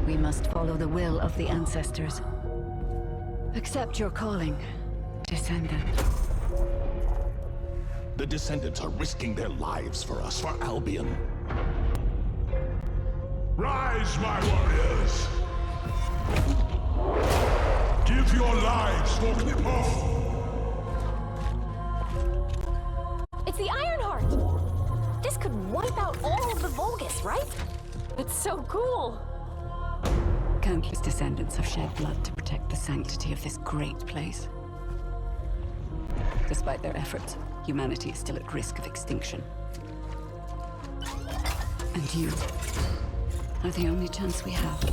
We must follow the will of the ancestors. Accept your calling, Descendant. The Descendants are risking their lives for us, for Albion. Rise, my warriors! Give your lives for Epoch! It's the Ironheart! This could wipe out all of the Vulgus, right? It's so cool! Countless Descendants have shed blood to protect the sanctity of this great place. Despite their efforts, humanity is still at risk of extinction. And you are the only chance we have.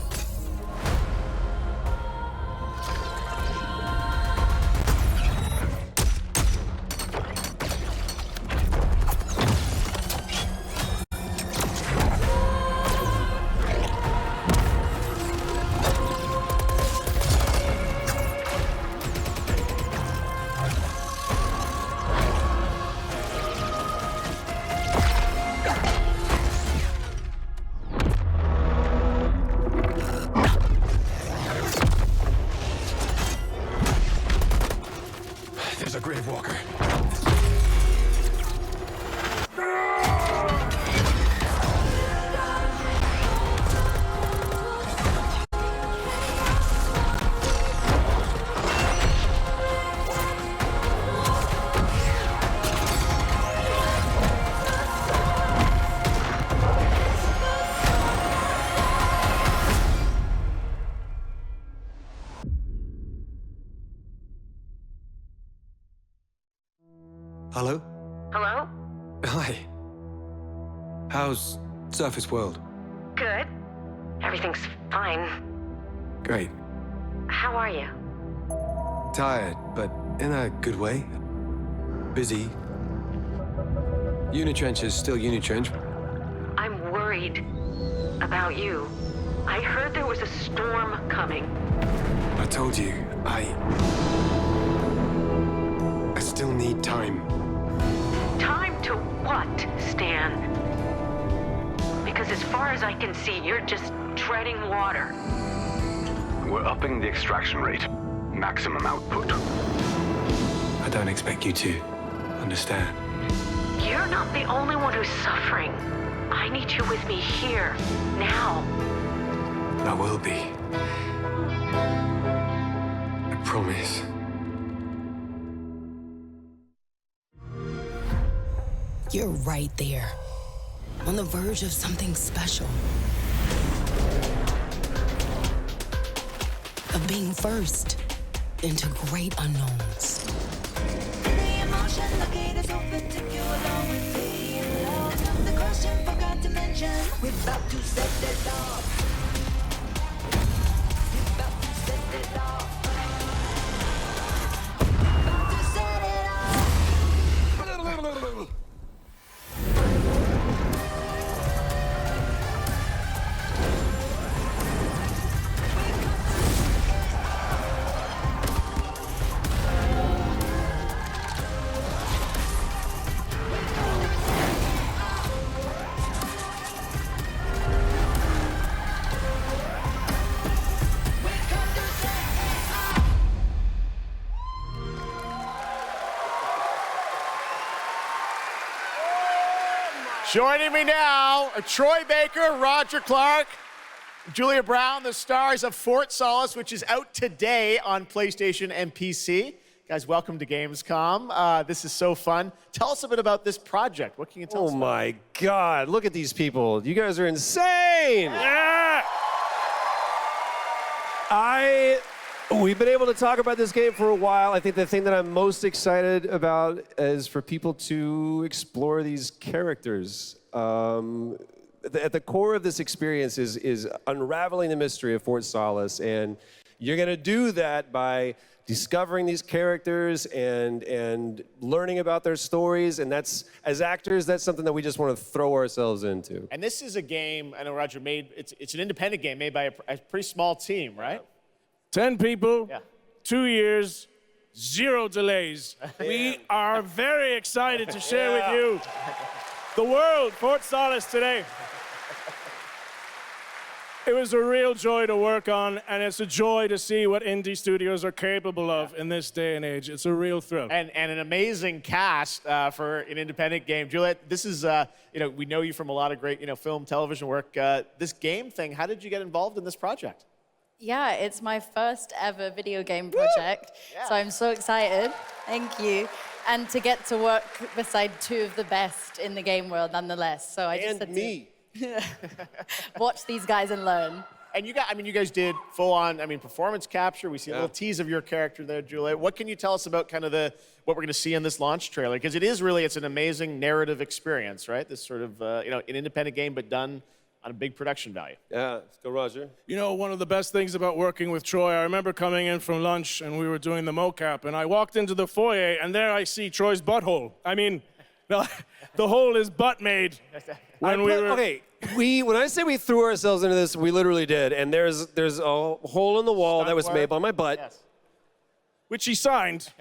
Hello? Hello? Hi. How's Surface World? Good. Everything's fine. Great. How are you? Tired, but in a good way. Busy. Unitrench is still Unitrench. I'm worried about you. I heard there was a storm coming. I told you, I still need time. Time to what, Stan? Because as far as I can see, you're just treading water. We're upping the extraction rate. Maximum output. I don't expect you to understand. You're not the only one who's suffering. I need you with me here, now. I will be. I promise. You're right there, on the verge of something special. Of being first into great unknowns. The emotion, the gate is open, take you along with me. Love, the question forgot to mention. We're about to set it off. We're about to set it off. About to set it off. Joining me now are Troy Baker, Roger Clark, Julia Brown, the stars of Fort Solis, which is out today on PlayStation and PC. Guys, welcome to Gamescom. This is so fun. Tell us a bit about this project. What can you tell us Oh about? my God, look at these people. You guys are insane. Yeah! We've been able to talk about this game for a while. I think the thing that I'm most excited about is for people to explore these characters. At the core of this experience is unraveling the mystery of Fort Solis, and you're going to do that by discovering these characters and learning about their stories. And that's, as actors, that's something that we just want to throw ourselves into. And this is a game, I know Roger it's an independent game made by a pretty small team, right? 10 people, 2 years, 0 delays. We are very excited to share with you the world, Fort Solis today. It was a real joy to work on, and it's a joy to see what indie studios are capable of in this day and age. It's a real thrill. And an amazing cast for an independent game. Juliet, this is, we know you from a lot of great, film, television work. This game thing, how did you get involved in this project? Yeah, it's my first ever video game project, so I'm so excited. Thank you. And to get to work beside 2 of the best in the game world nonetheless. So I just had me. to watch these guys and learn. And you guys did full-on, performance capture. We see a little tease of your character there, Juliet. What can you tell us about kind of what we're going to see in this launch trailer? Because it's an amazing narrative experience, right? This sort of, an independent game, but done on a big production value. Yeah, let's go, Roger. One of the best things about working with Troy, I remember coming in from lunch and we were doing the mocap, and I walked into the foyer and there I see Troy's butthole. The hole is butt made. When I say we threw ourselves into this, we literally did. And there's a hole in the wall that was made by my butt. Yes. Which he signed.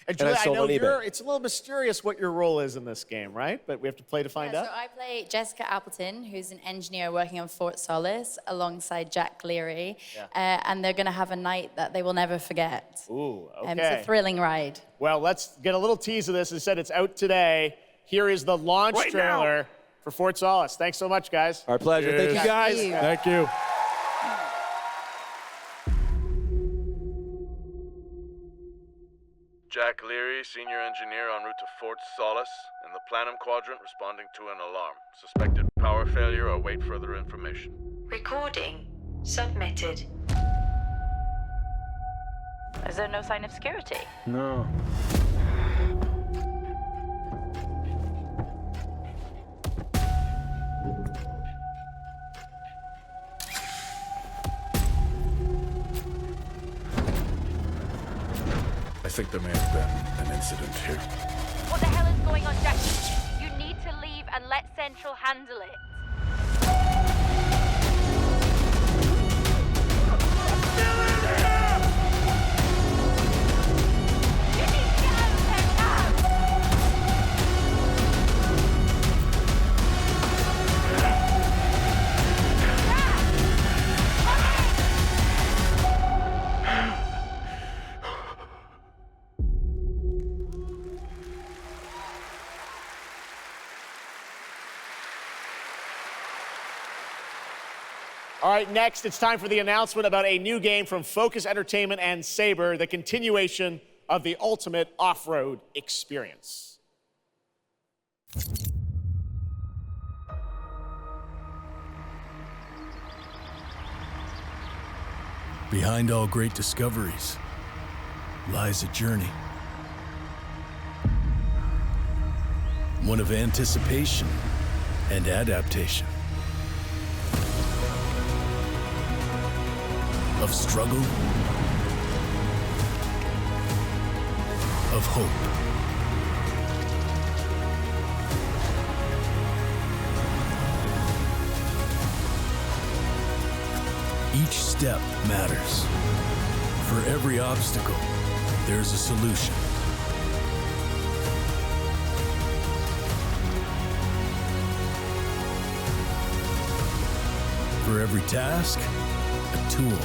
And Julia, I know it's a little mysterious what your role is in this game, right? But we have to play to find out. So I play Jessica Appleton, who's an engineer working on Fort Solis alongside Jack Leary. And they're going to have a night that they will never forget. Ooh, okay. It's a thrilling ride. Well, let's get a little tease of this. As I said, it's out today. Here is the launch trailer for Fort Solis. Thanks so much, guys. Our pleasure. Thank you, guys. Thank you. Jack Leary, senior engineer en route to Fort Solis, in the Planum Quadrant, responding to an alarm. Suspected power failure, await further information. Recording submitted. Is there no sign of security? No. I think there may have been an incident here. What the hell is going on, Jack? You need to leave and let Central handle it. All right, next, it's time for the announcement about a new game from Focus Entertainment and Saber, the continuation of the ultimate off-road experience. Behind all great discoveries lies a journey. One of anticipation and adaptation. Of struggle, of hope. Each step matters. For every obstacle, there's a solution. For every task, a tool.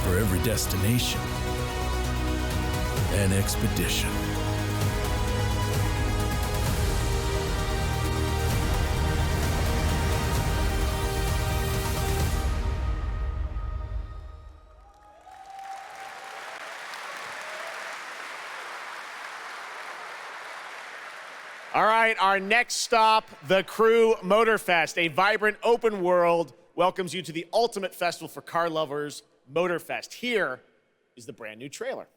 For every destination, an expedition. All right, our next stop, the Crew Motorfest, a vibrant open world, welcomes you to the ultimate festival for car lovers, Motorfest. Here is the brand new trailer.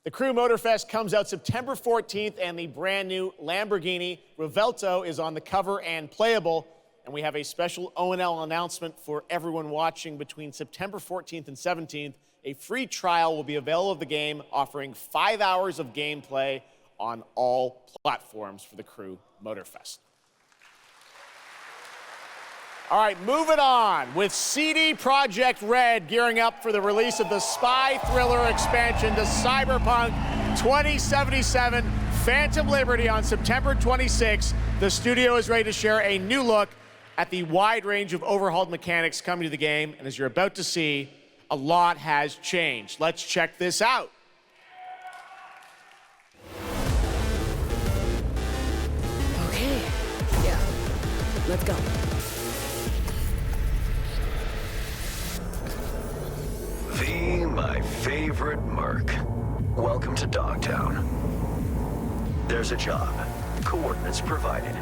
The Crew Motorfest comes out September 14th, and the brand new Lamborghini Revuelto is on the cover and playable. And we have a special O&L announcement for everyone watching between September 14th and 17th. A free trial will be available of the game, offering 5 hours of gameplay on all platforms for the Crew Motorfest. All right, moving on with CD Projekt Red gearing up for the release of the spy thriller expansion to Cyberpunk 2077 Phantom Liberty on September 26th. The studio is ready to share a new look at the wide range of overhauled mechanics coming to the game. And as you're about to see, a lot has changed. Let's check this out. Okay, yeah, let's go. My favorite merc. Welcome to Dogtown. There's a job. Coordinates provided.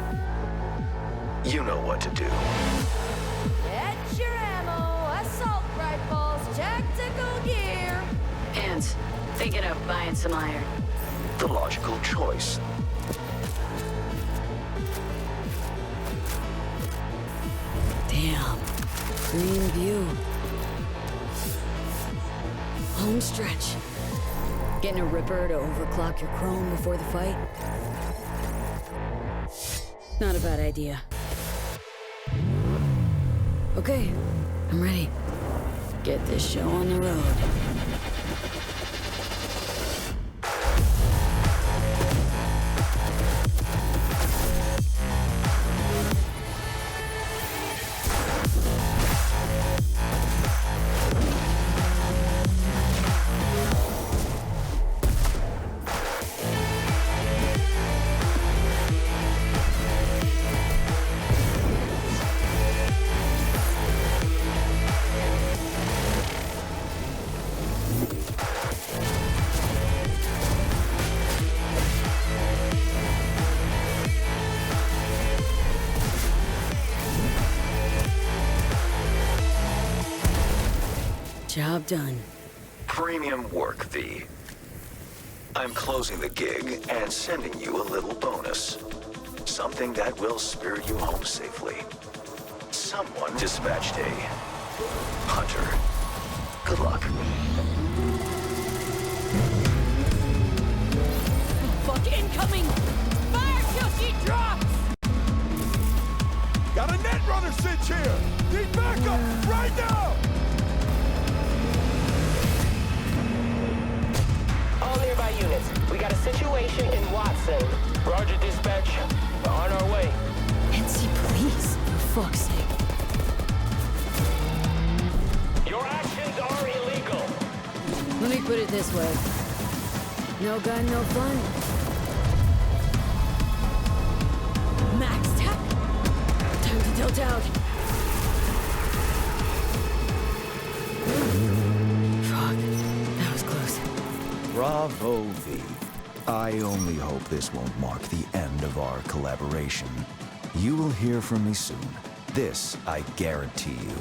You know what to do. Get your ammo, assault rifles, tactical gear. And thinking of buying some iron. The logical choice. Damn, green view. Home stretch. Getting a ripper to overclock your chrome before the fight? Not a bad idea. Okay, I'm ready. Get this show on the road. Job done. Premium work, V. I'm closing the gig and sending you a little bonus. Something that will spirit you home safely. Someone dispatched a hunter. Good luck. Fuck incoming! Fire till she drops! Got a Netrunner cinch here! Need backup right now! All nearby units, we got a situation in Watson. Roger, dispatch. We're on our way. NC police, for fuck's sake. Your actions are illegal. Let me put it this way. No gun, no fun. Max tilt out. Fuck, that was close. Bravo, V. I only hope this won't mark the end of our collaboration. You will hear from me soon. This I guarantee you.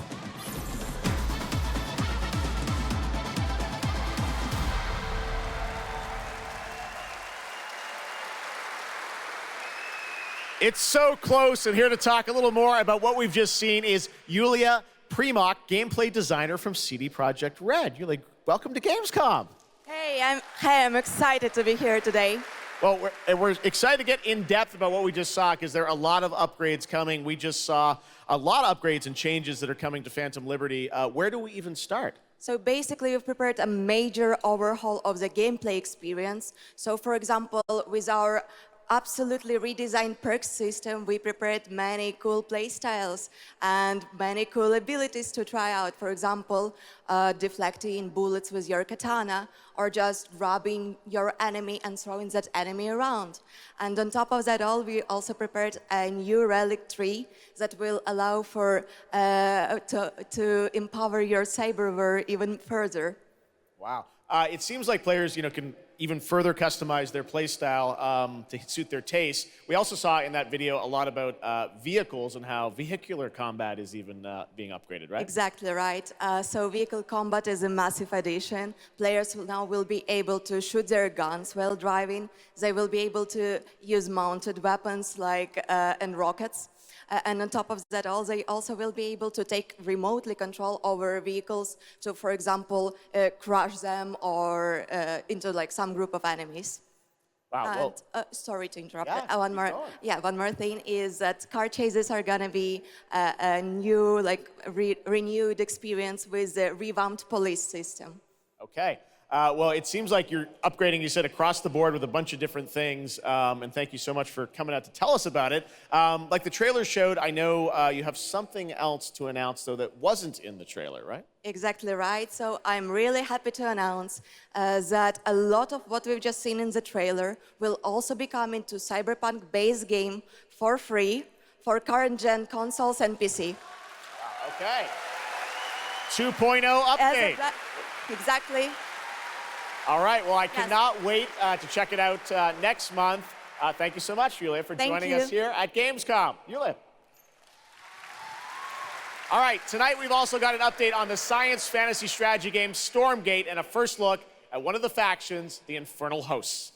It's so close, and here to talk a little more about what we've just seen is Yulia Primock, gameplay designer from CD Projekt Red. Yulia, welcome to Gamescom. Hey, I'm excited to be here today. Well, we're excited to get in depth about what we just saw because there are a lot of upgrades coming. We just saw a lot of upgrades and changes that are coming to Phantom Liberty. Where do we even start? So basically, we've prepared a major overhaul of the gameplay experience. So for example, with our absolutely redesigned perks system, we prepared many cool playstyles and many cool abilities to try out. For example, deflecting bullets with your katana, or just grabbing your enemy and throwing that enemy around. And on top of that all, we also prepared a new relic tree that will allow for to empower your cyberware even further. Wow. It seems like players, can even further customize their playstyle to suit their taste. We also saw in that video a lot about vehicles and how vehicular combat is even being upgraded, right? Exactly right. So vehicle combat is a massive addition. Players now will be able to shoot their guns while driving. They will be able to use mounted weapons like and rockets. And on top of that all, they also will be able to take remotely control over vehicles to, for example, crush them or into like some group of enemies. Wow. And, sorry to interrupt. Yeah, One more thing is that car chases are gonna be a new, renewed experience with the revamped police system. Okay. Well, it seems like you're upgrading, you said, across the board with a bunch of different things, and thank you so much for coming out to tell us about it. Like the trailer showed, I know you have something else to announce, though, that wasn't in the trailer, right? Exactly right. So I'm really happy to announce that a lot of what we've just seen in the trailer will also be coming to Cyberpunk base game for free for current-gen consoles and PC. Wow, okay. 2.0 update. Exactly. All right, well, I cannot wait to check it out next month. Thank you so much, Yulia, for joining us here at Gamescom. Yulia. All right, tonight we've also got an update on the science fantasy strategy game Stormgate and a first look at one of the factions, the Infernal Hosts.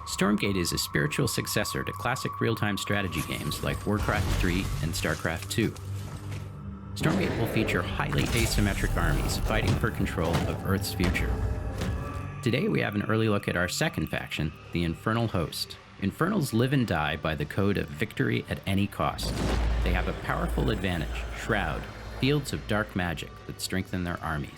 Stormgate is a spiritual successor to classic real-time strategy games like Warcraft 3 and StarCraft 2. Stormgate will feature highly asymmetric armies fighting for control of Earth's future. Today we have an early look at our second faction, the Infernal Host. Infernals live and die by the code of victory at any cost. They have a powerful advantage, Shroud, fields of dark magic that strengthen their armies.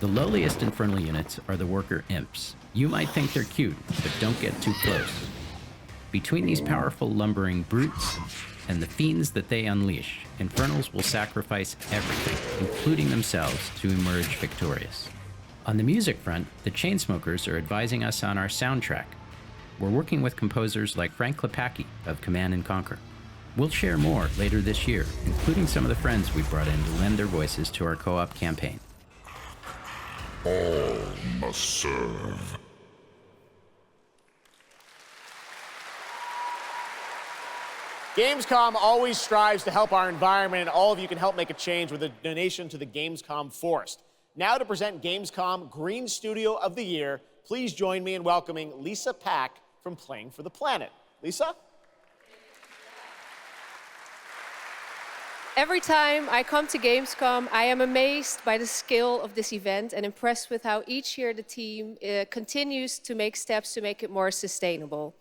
The lowliest Infernal units are the Worker Imps. You might think they're cute, but don't get too close. Between these powerful lumbering brutes and the fiends that they unleash, Infernals will sacrifice everything, including themselves, to emerge victorious. On the music front, the Chainsmokers are advising us on our soundtrack. We're working with composers like Frank Klepacki of Command & Conquer. We'll share more later this year, including some of the friends we've brought in to lend their voices to our co-op campaign. All must serve. Gamescom always strives to help our environment, and all of you can help make a change with a donation to the Gamescom Forest. Now to present Gamescom Green Studio of the Year, please join me in welcoming Lisa Pack from Playing for the Planet. Lisa? Every time I come to Gamescom, I am amazed by the scale of this event and impressed with how each year the team continues to make steps to make it more sustainable.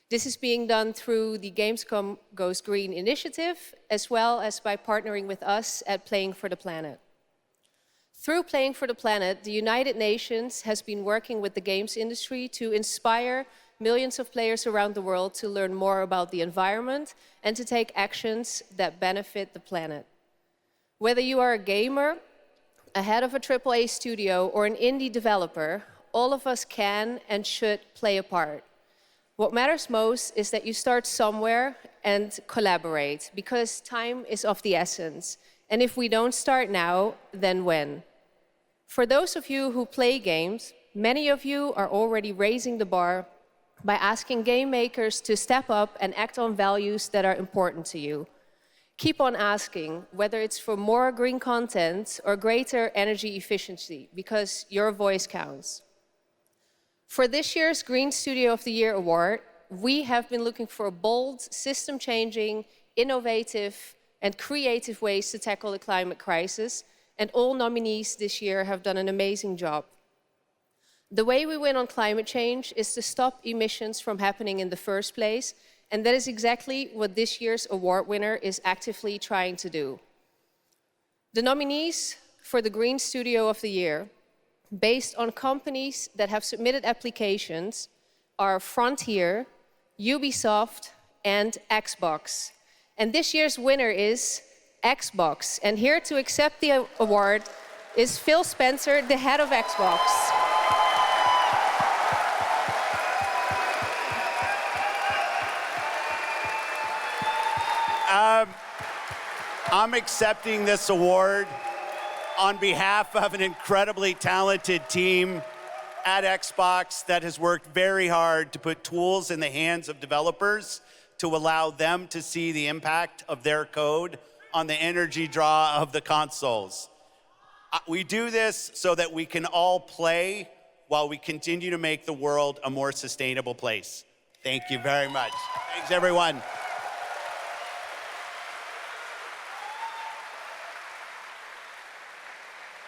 This is being done through the Gamescom Goes Green initiative, as well as by partnering with us at Playing for the Planet. Through Playing for the Planet, the United Nations has been working with the games industry to inspire millions of players around the world to learn more about the environment and to take actions that benefit the planet. Whether you are a gamer, a head of a AAA studio, or an indie developer, all of us can and should play a part. What matters most is that you start somewhere and collaborate, because time is of the essence. And if we don't start now, then when? For those of you who play games, many of you are already raising the bar by asking game makers to step up and act on values that are important to you. Keep on asking, whether it's for more green content or greater energy efficiency, because your voice counts. For this year's Green Studio of the Year award, we have been looking for bold, system-changing, innovative, and creative ways to tackle the climate crisis, and all nominees this year have done an amazing job. The way we win on climate change is to stop emissions from happening in the first place, and that is exactly what this year's award winner is actively trying to do. The nominees for the Green Studio of the Year, based on companies that have submitted applications, are Frontier, Ubisoft, and Xbox. And this year's winner is Xbox. And here to accept the award is Phil Spencer, the head of Xbox. I'm accepting this award on behalf of an incredibly talented team at Xbox that has worked very hard to put tools in the hands of developers to allow them to see the impact of their code on the energy draw of the consoles. We do this so that we can all play while we continue to make the world a more sustainable place. Thank you very much. Thanks, everyone.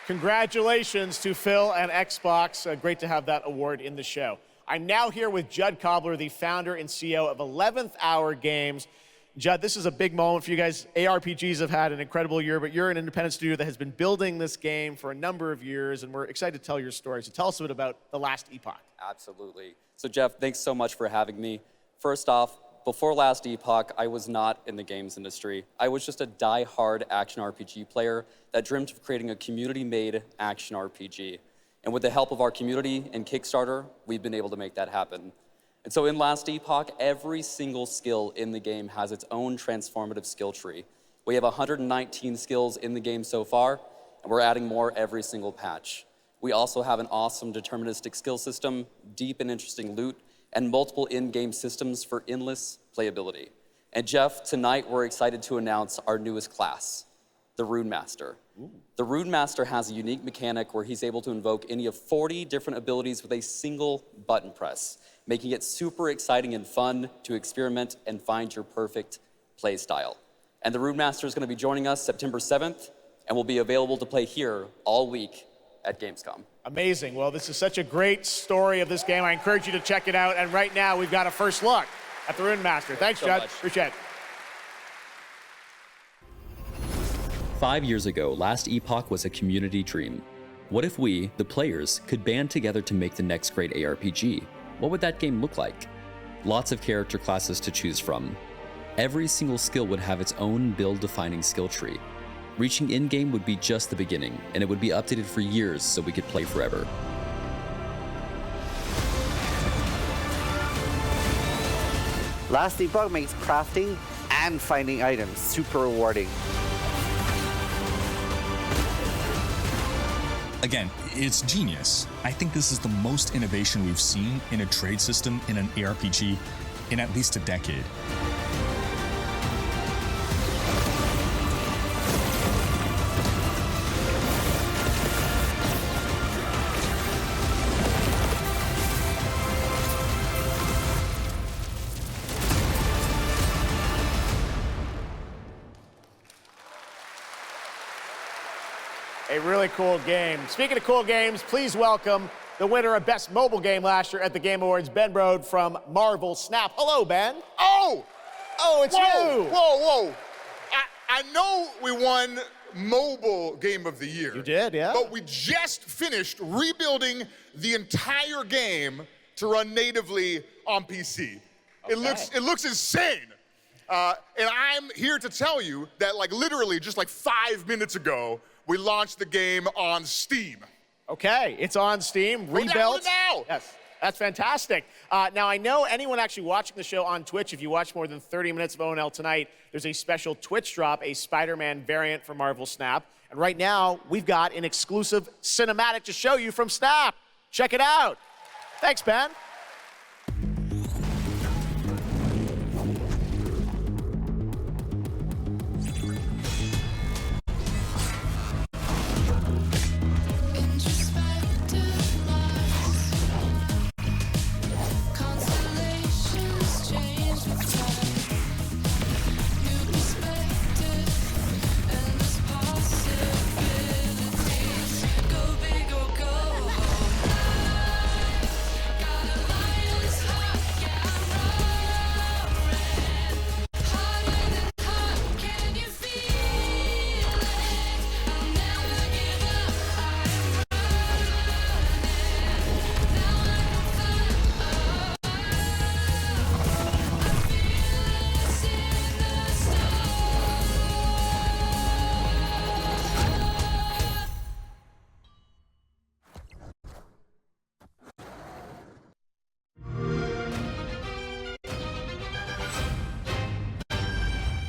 Congratulations to Phil and Xbox. Great to have that award in the show. I'm now here with Judd Cobbler, the founder and CEO of 11th Hour Games. Judd, this is a big moment for you guys. ARPGs have had an incredible year, but you're an independent studio that has been building this game for a number of years, and we're excited to tell your story. So tell us a bit about the last Epoch. Absolutely. So Jeff, thanks so much for having me. First off, before last Epoch, I was not in the games industry. I was just a die-hard action RPG player that dreamt of creating a community-made action RPG. And with the help of our community and Kickstarter, we've been able to make that happen. And so in last Epoch, every single skill in the game has its own transformative skill tree. We have 119 skills in the game so far, and we're adding more every single patch. We also have an awesome deterministic skill system, deep and interesting loot, and multiple in-game systems for endless playability. And Jeff, tonight we're excited to announce our newest class, the Rune Master. Ooh. The Rune Master has a unique mechanic where he's able to invoke any of 40 different abilities with a single button press, making it super exciting and fun to experiment and find your perfect play style. And the Rune Master is going to be joining us September 7th, and will be available to play here all week at Gamescom. Amazing. Well, this is such a great story of this game. I encourage you to check it out. And right now, we've got a first look at the Rune Master. Thanks, Judd. Appreciate it. 5 years ago, last Epoch was a community dream. What if we, the players, could band together to make the next great ARPG? What would that game look like? Lots of character classes to choose from. Every single skill would have its own build-defining skill tree. Reaching in-game would be just the beginning, and it would be updated for years so we could play forever. Last Epoch makes crafting and finding items super rewarding. Again, it's genius. I think this is the most innovation we've seen in a trade system in an ARPG in at least a decade. A really cool game. Speaking of cool games, please welcome the winner of Best Mobile Game last year at the Game Awards, Ben Brode from Marvel Snap. Hello, Ben. Oh! Oh, it's whoa, you! Whoa! I know we won Mobile Game of the Year. You did, yeah. But we just finished rebuilding the entire game to run natively on PC. Okay. It looks insane. And I'm here to tell you that literally just 5 minutes ago, we launched the game on Steam. Okay, it's on Steam, rebuilt. Download it now. Yes. That's fantastic. Now, I know anyone actually watching the show on Twitch, if you watch more than 30 minutes of ONL tonight, there's a special Twitch drop, a Spider-Man variant for Marvel Snap. And right now, we've got an exclusive cinematic to show you from Snap. Check it out. Thanks, Ben.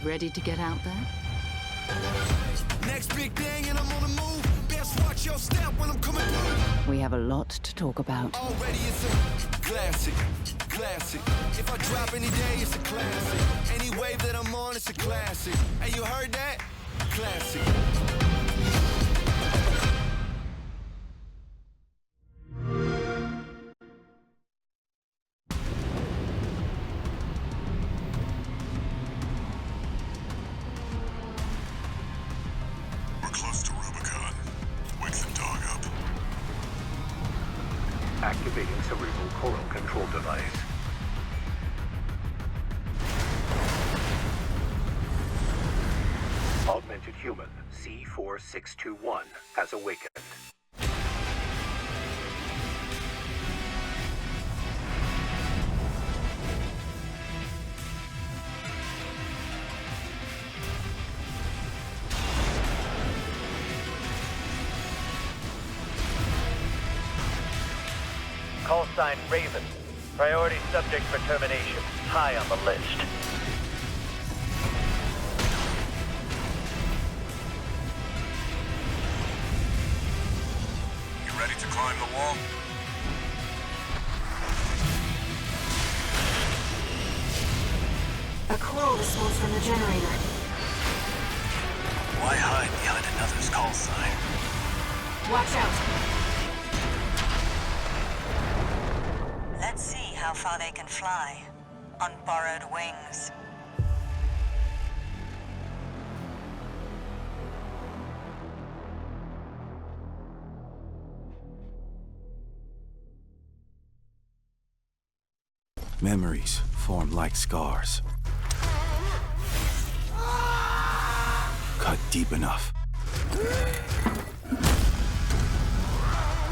Ready to get out there? Next big thing and I'm on the move. Best watch your step when I'm coming through. We have a lot to talk about. Already it's a classic, classic. If I drop any day, it's a classic. Any wave that I'm on, it's a classic. Hey, you heard that? Classic. We're close to Rubicon. Wake the dog up. Activating cerebral coral control device. Augmented human C4621 has awakened. Call sign Raven. Priority subject for termination. High on the list. You ready to climb the wall? A coral response from the generator. Why hide behind another's call sign? Watch out. Let's see how far they can fly on borrowed wings. Memories form like scars. Cut deep enough.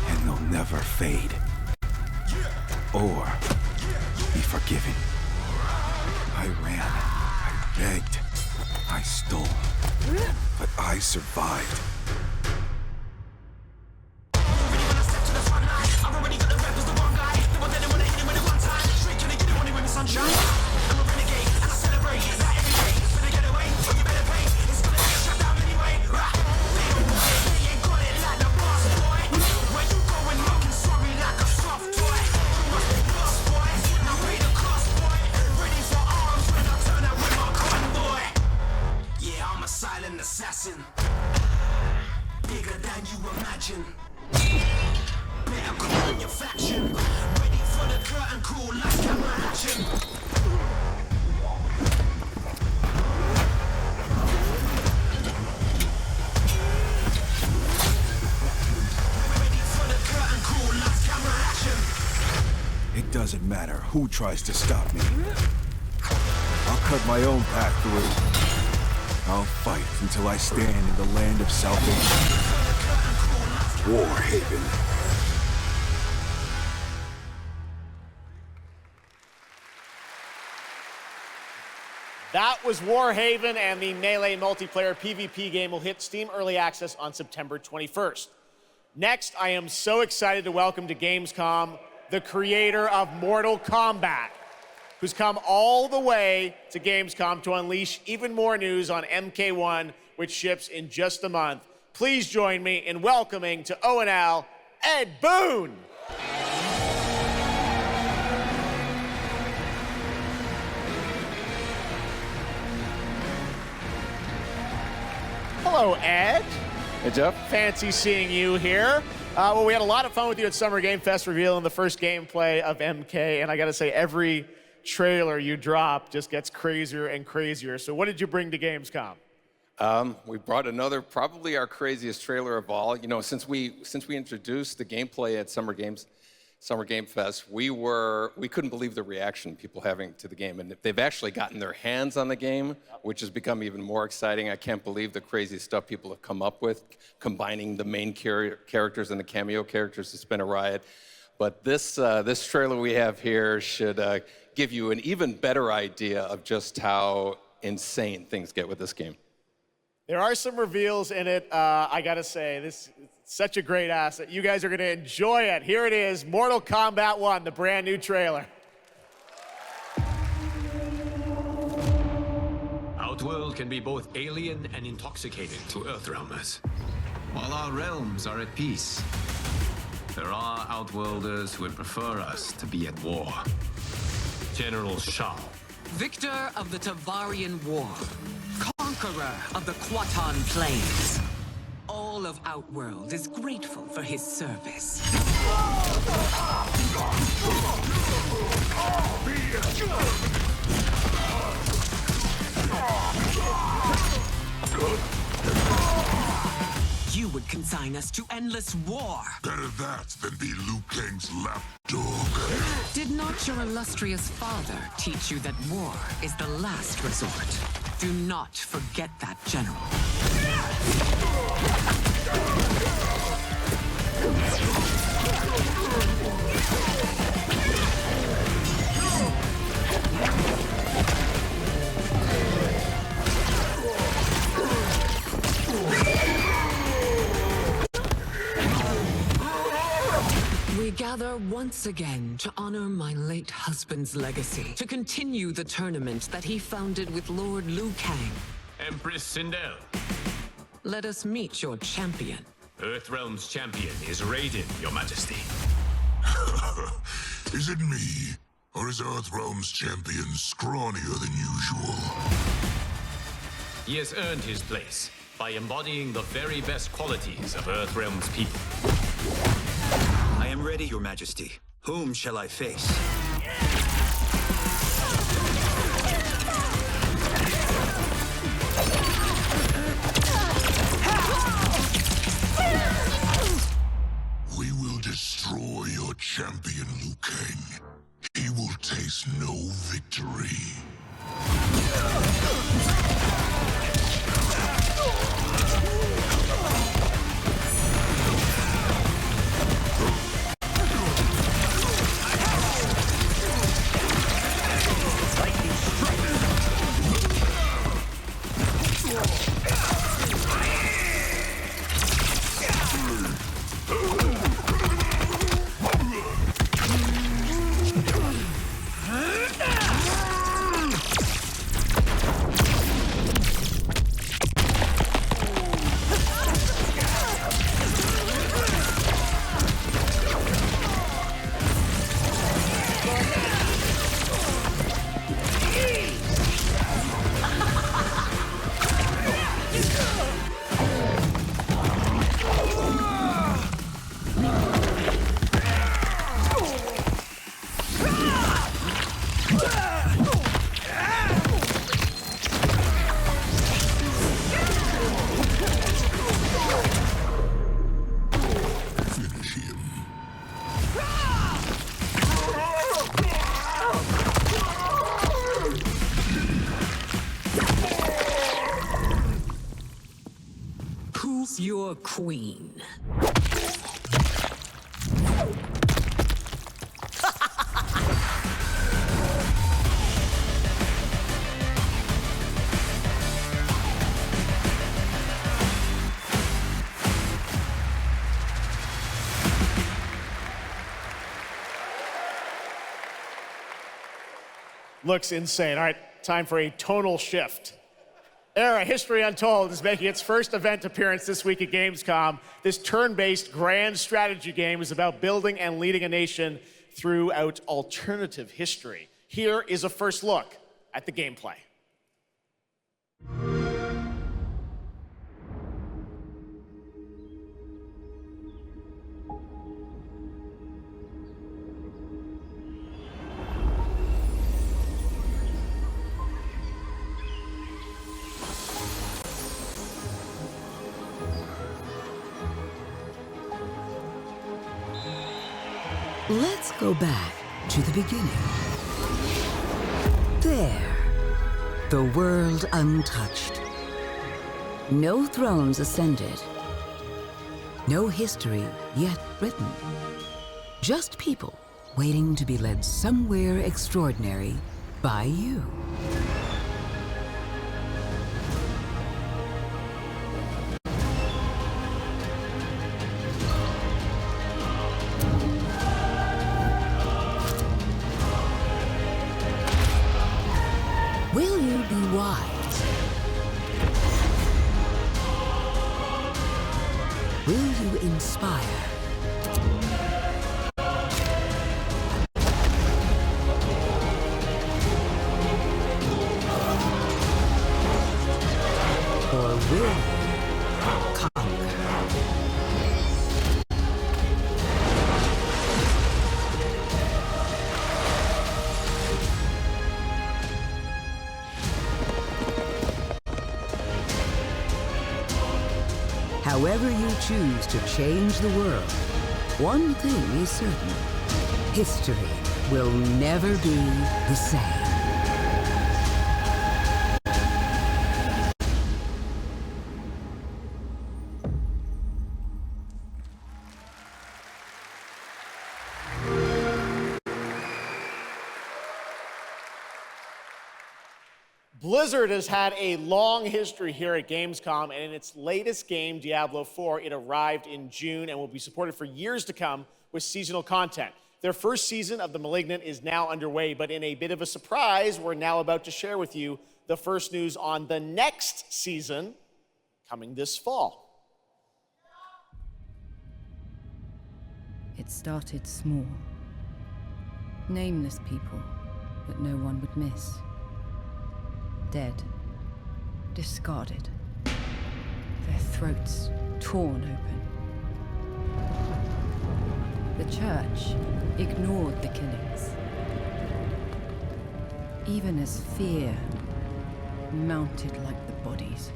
And they'll never fade. Or be forgiven. I ran. I begged. I stole. But I survived. Assassin, bigger than you imagine. Better call in your faction. Ready for the curtain call, like camera action. Ready for the curtain call, like camera action. It doesn't matter who tries to stop me. I'll cut my own path through. I'll fight until I stand in the land of salvation. Warhaven. That was Warhaven, and the Melee multiplayer PvP game will hit Steam Early Access on September 21st. Next, I am so excited to welcome to Gamescom the creator of Mortal Kombat, who's come all the way to Gamescom to unleash even more news on MK1, which ships in just a month. Please join me in welcoming to O&L, Ed Boon. Hello, Ed. Hey, Jeff. Fancy seeing you here. Well, we had a lot of fun with you at Summer Game Fest revealing the first gameplay of MK, and I gotta say, every trailer you drop just gets crazier and crazier. So what did you bring to Gamescom? We brought another, probably our craziest trailer of all. You know, since we introduced the gameplay at Summer Game Fest, we couldn't believe the reaction people having to the game, and they've actually gotten their hands on the game, which has become even more exciting. I can't believe the crazy stuff people have come up with, combining the main characters and the cameo characters. It's been a riot. But this trailer we have here should give you an even better idea of just how insane things get with this game. There are some reveals in it. I gotta say, this is such a great asset. You guys are gonna enjoy it. Here it is, Mortal Kombat 1, the brand new trailer. Outworld can be both alien and intoxicating to Earthrealmers. While our realms are at peace, there are Outworlders who would prefer us to be at war. General Shao. Victor of the Tavarian War. Conqueror of the Quatan Plains. All of Outworld is grateful for his service. You would consign us to endless war. Better that than be Liu Kang's lapdog. Did not your illustrious father teach you that war is the last resort? Do not forget that, General. We gather once again to honor my late husband's legacy, to continue the tournament that he founded with Lord Liu Kang. Empress Sindel. Let us meet your champion. Earthrealm's champion is Raiden, Your Majesty. Is it me? Or is Earthrealm's champion scrawnier than usual? He has earned his place by embodying the very best qualities of Earthrealm's people. I am ready, Your Majesty. Whom shall I face? We will destroy your champion, Liu Kang. He will taste no victory. Your queen. Looks insane. All right, time for a tonal shift. Ara History Untold is making its first event appearance this week at Gamescom. This turn-based grand strategy game is about building and leading a nation throughout alternative history. Here is a first look at the gameplay. Let's go back to the beginning. There, the world untouched. No thrones ascended. No history yet written. Just people waiting to be led somewhere extraordinary by you. Will you be wise? Will you inspire? Or will you conquer? However you choose to change the world, one thing is certain. History will never be the same. Blizzard has had a long history here at Gamescom, and in its latest game, Diablo 4, it arrived in June and will be supported for years to come with seasonal content. Their first season of The Malignant is now underway, but in a bit of a surprise, we're now about to share with you the first news on the next season coming this fall. It started small. Nameless people that no one would miss. Dead, discarded, their throats torn open. The church ignored the killings, even as fear mounted like the bodies.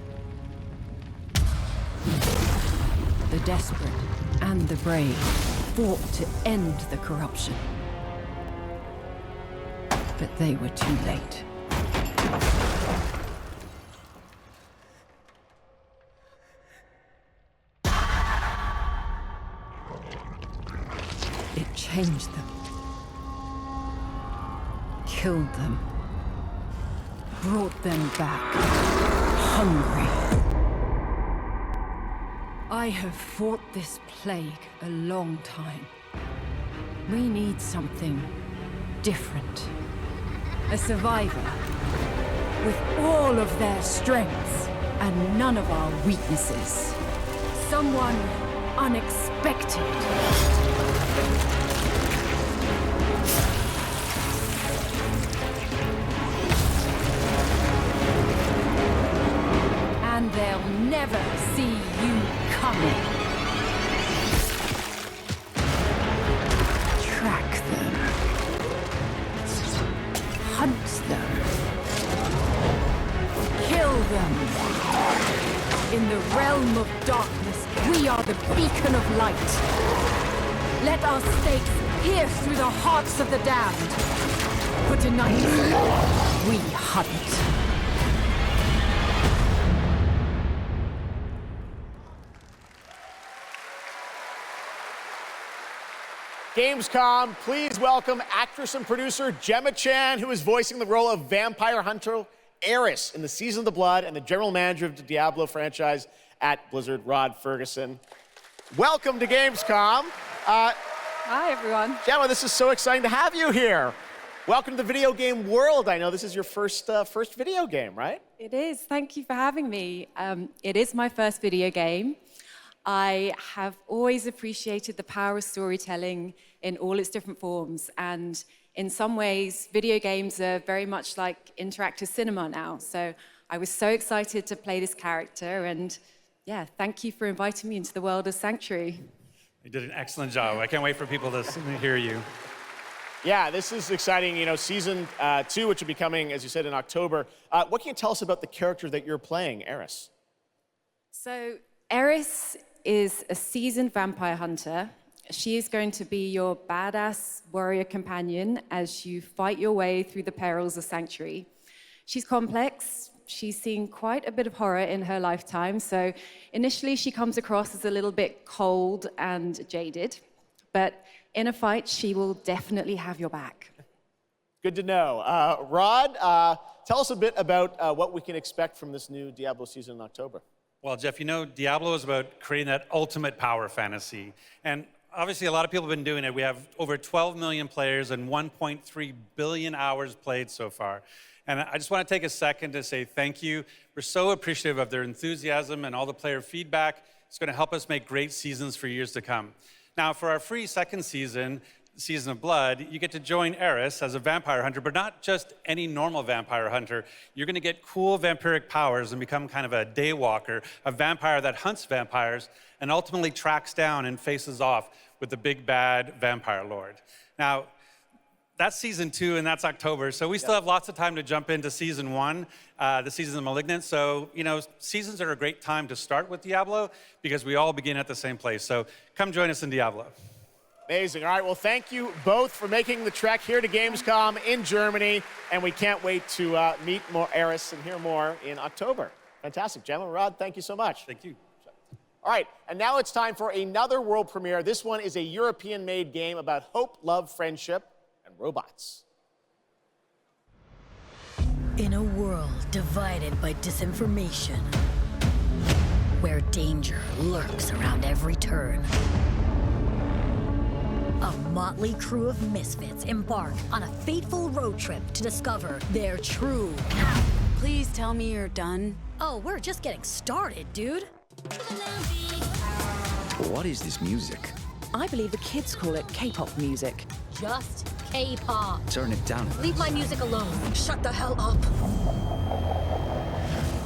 The desperate and the brave fought to end the corruption, but they were too late. It changed them, killed them, brought them back, hungry. I have fought this plague a long time. We need something different. A survivor with all of their strengths and none of our weaknesses. Someone unexpected. And they'll never see you coming. Track them. Hunt them. Kill them. In the realm of darkness, we are the beacon of light. Let our stakes pierce through the hearts of the damned. For tonight, we hunt. Gamescom, please welcome actress and producer Gemma Chan, who is voicing the role of vampire hunter Eris in the Season of the Blood, and the general manager of the Diablo franchise at Blizzard, Rod Ferguson. Welcome to Gamescom. Hi, everyone. Gemma, this is so exciting to have you here. welcome to the video game world. I know this is your first video game, right? It is. Thank you for having me. It is my first video game. I have always appreciated the power of storytelling in all its different forms. And in some ways, video games are very much like interactive cinema now. So I was so excited to play this character. And yeah, thank you for inviting me into the world of Sanctuary. You did an excellent job. I can't wait for people to hear you. Yeah, this is exciting. You know, season 2, which will be coming, as you said, in October. What can you tell us about the character that you're playing, Eris? So Eris is a seasoned vampire hunter. She is going to be your badass warrior companion as you fight your way through the perils of Sanctuary. She's complex. She's seen quite a bit of horror in her lifetime. So initially, she comes across as a little bit cold and jaded. But in a fight, she will definitely have your back. Good to know. Rod, tell us a bit about what we can expect from this new Diablo season in October. Well, Jeff, you know, Diablo is about creating that ultimate power fantasy. And obviously, a lot of people have been doing it. We have over 12 million players and 1.3 billion hours played so far. And I just want to take a second to say thank you. We're so appreciative of their enthusiasm and all the player feedback. It's going to help us make great seasons for years to come. Now, for our free second season, Season of Blood, you get to join Eris as a vampire hunter, but not just any normal vampire hunter. You're going to get cool vampiric powers and become kind of a daywalker, a vampire that hunts vampires and ultimately tracks down and faces off with the big bad vampire lord. Now, that's Season 2, and that's October, so we still have lots of time to jump into Season 1, the Season of Malignant. So, you know, seasons are a great time to start with Diablo because we all begin at the same place. So come join us in Diablo. Amazing. All right, well, thank you both for making the trek here to Gamescom in Germany, and we can't wait to meet more Eris and hear more in October. Fantastic. Gentlemen, Rod, thank you so much. Thank you. All right, and now it's time for another world premiere. This one is a European-made game about hope, love, friendship, and robots. In a world divided by disinformation, where danger lurks around every turn, a motley crew of misfits embark on a fateful road trip to discover their true path. Please tell me you're done. Oh, we're just getting started, dude. What is this music? I believe the kids call it K-pop music. Just K-pop. Turn it down. Leave my music alone. Shut the hell up.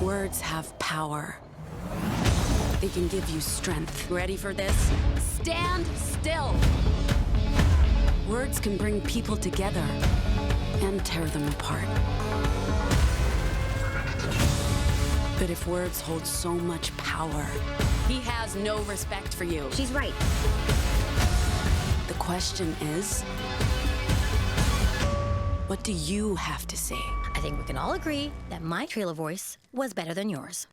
Words have power. They can give you strength. Ready for this? Stand still. Words can bring people together and tear them apart. But if words hold so much power, he has no respect for you. She's right. The question is, what do you have to say? I think we can all agree that my trailer voice was better than yours.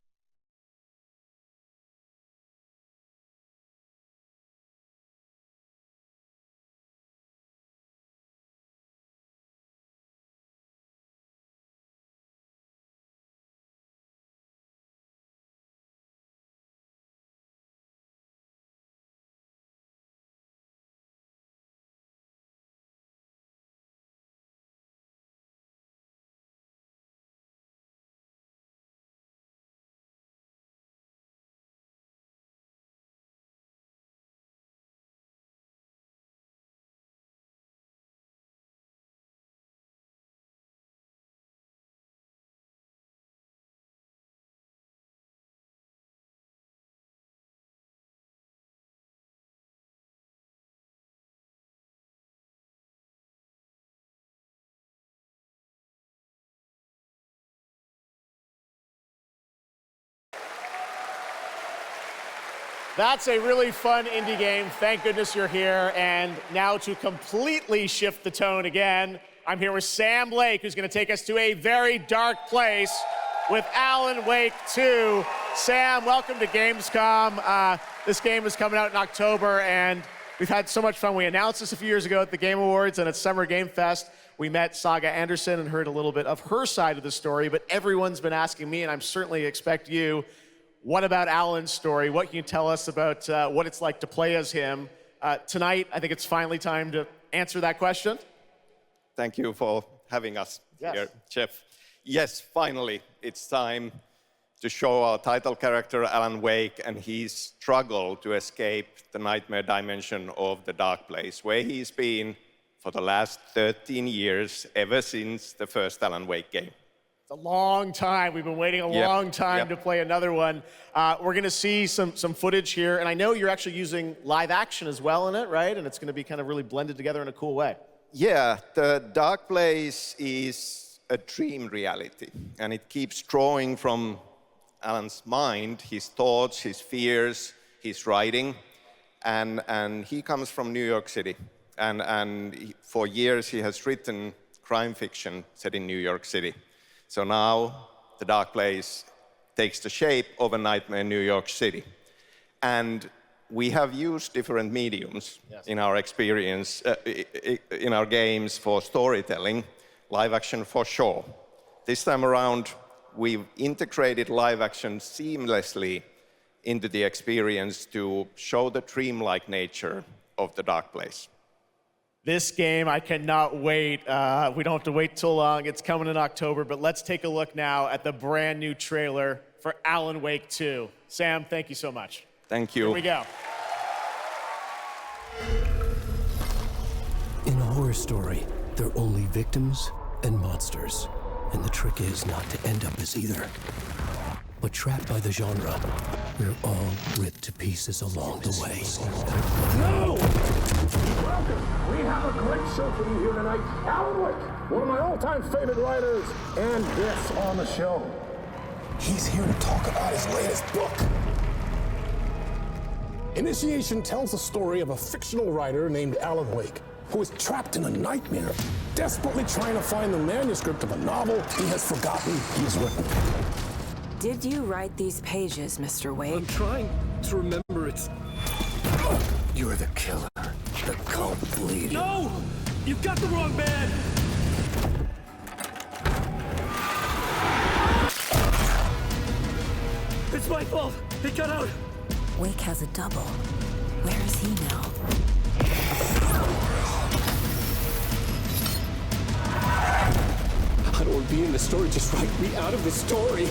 That's a really fun indie game. Thank goodness you're here. And now to completely shift the tone again, I'm here with Sam Lake, who's going to take us to a very dark place with Alan Wake 2. Sam, welcome to Gamescom. This game is coming out in October, and we've had so much fun. We announced this a few years ago at the Game Awards and at Summer Game Fest. We met Saga Anderson and heard a little bit of her side of the story, but everyone's been asking me, and I'm certainly expect you, what about Alan's story? What can you tell us about what it's like to play as him? Tonight, I think it's finally time to answer that question. Thank you for having us here, Jeff. Yes, finally, it's time to show our title character, Alan Wake, and his struggle to escape the nightmare dimension of the Dark Place, where he's been for the last 13 years, ever since the first Alan Wake game. It's a long time. We've been waiting a long time to play another one. We're going to see some footage here, and I know you're actually using live action as well in it, right? And it's going to be kind of really blended together in a cool way. Yeah, the Dark Place is a dream reality, and it keeps drawing from Alan's mind, his thoughts, his fears, his writing, and he comes from New York City. And for years he has written crime fiction set in New York City. So now the Dark Place takes the shape of a nightmare in New York City. And we have used different mediums in our experience, in our games for storytelling, live action for sure. This time around, we've integrated live action seamlessly into the experience to show the dreamlike nature of the Dark Place. This game, I cannot wait. We don't have to wait too long. It's coming in October, but let's take a look now at the brand new trailer for Alan Wake 2. Sam, thank you so much. Thank you. Here we go. In a horror story, there are only victims and monsters. And the trick is not to end up as either. But trapped by the genre, we're all ripped to pieces along the way. No! Welcome! We have a great show for you here tonight. Alan Wake, one of my all-time favorite writers, and this on the show. He's here to talk about his latest book. Initiation tells the story of a fictional writer named Alan Wake, who is trapped in a nightmare, desperately trying to find the manuscript of a novel he has forgotten he's written. Did you write these pages, Mr. Wake? I'm trying to remember it. You're the killer, the cult leader. No! You've got the wrong man! It's my fault! It got out! Wake has a double. Where is he now? I don't want to be in the story, just write me out of the story.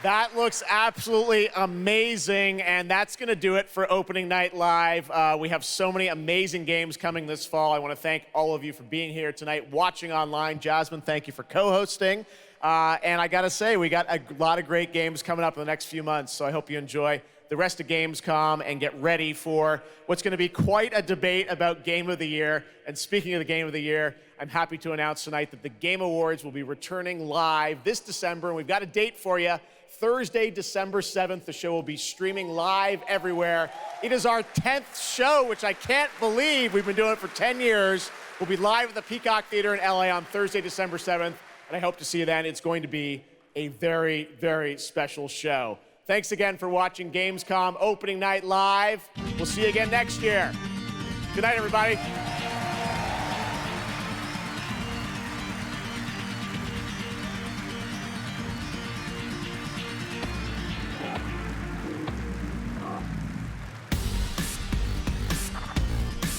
That looks absolutely amazing, and that's going to do it for Opening Night Live. We have so many amazing games coming this fall. I want to thank all of you for being here tonight, watching online. Jasmine, thank you for co-hosting. And I got to say, we got a lot of great games coming up in the next few months, so I hope you enjoy the rest of Gamescom and get ready for what's going to be quite a debate about Game of the Year. And speaking of the Game of the Year, I'm happy to announce tonight that the Game Awards will be returning live this December, and we've got a date for you. Thursday, December 7th, the show will be streaming live everywhere. It is our 10th show, which I can't believe. We've been doing it for 10 years. We'll be live at the Peacock Theater in LA on Thursday, December 7th, and I hope to see you then. It's going to be a very, very special show. Thanks again for watching Gamescom Opening Night Live. We'll see you again next year. Good night, everybody.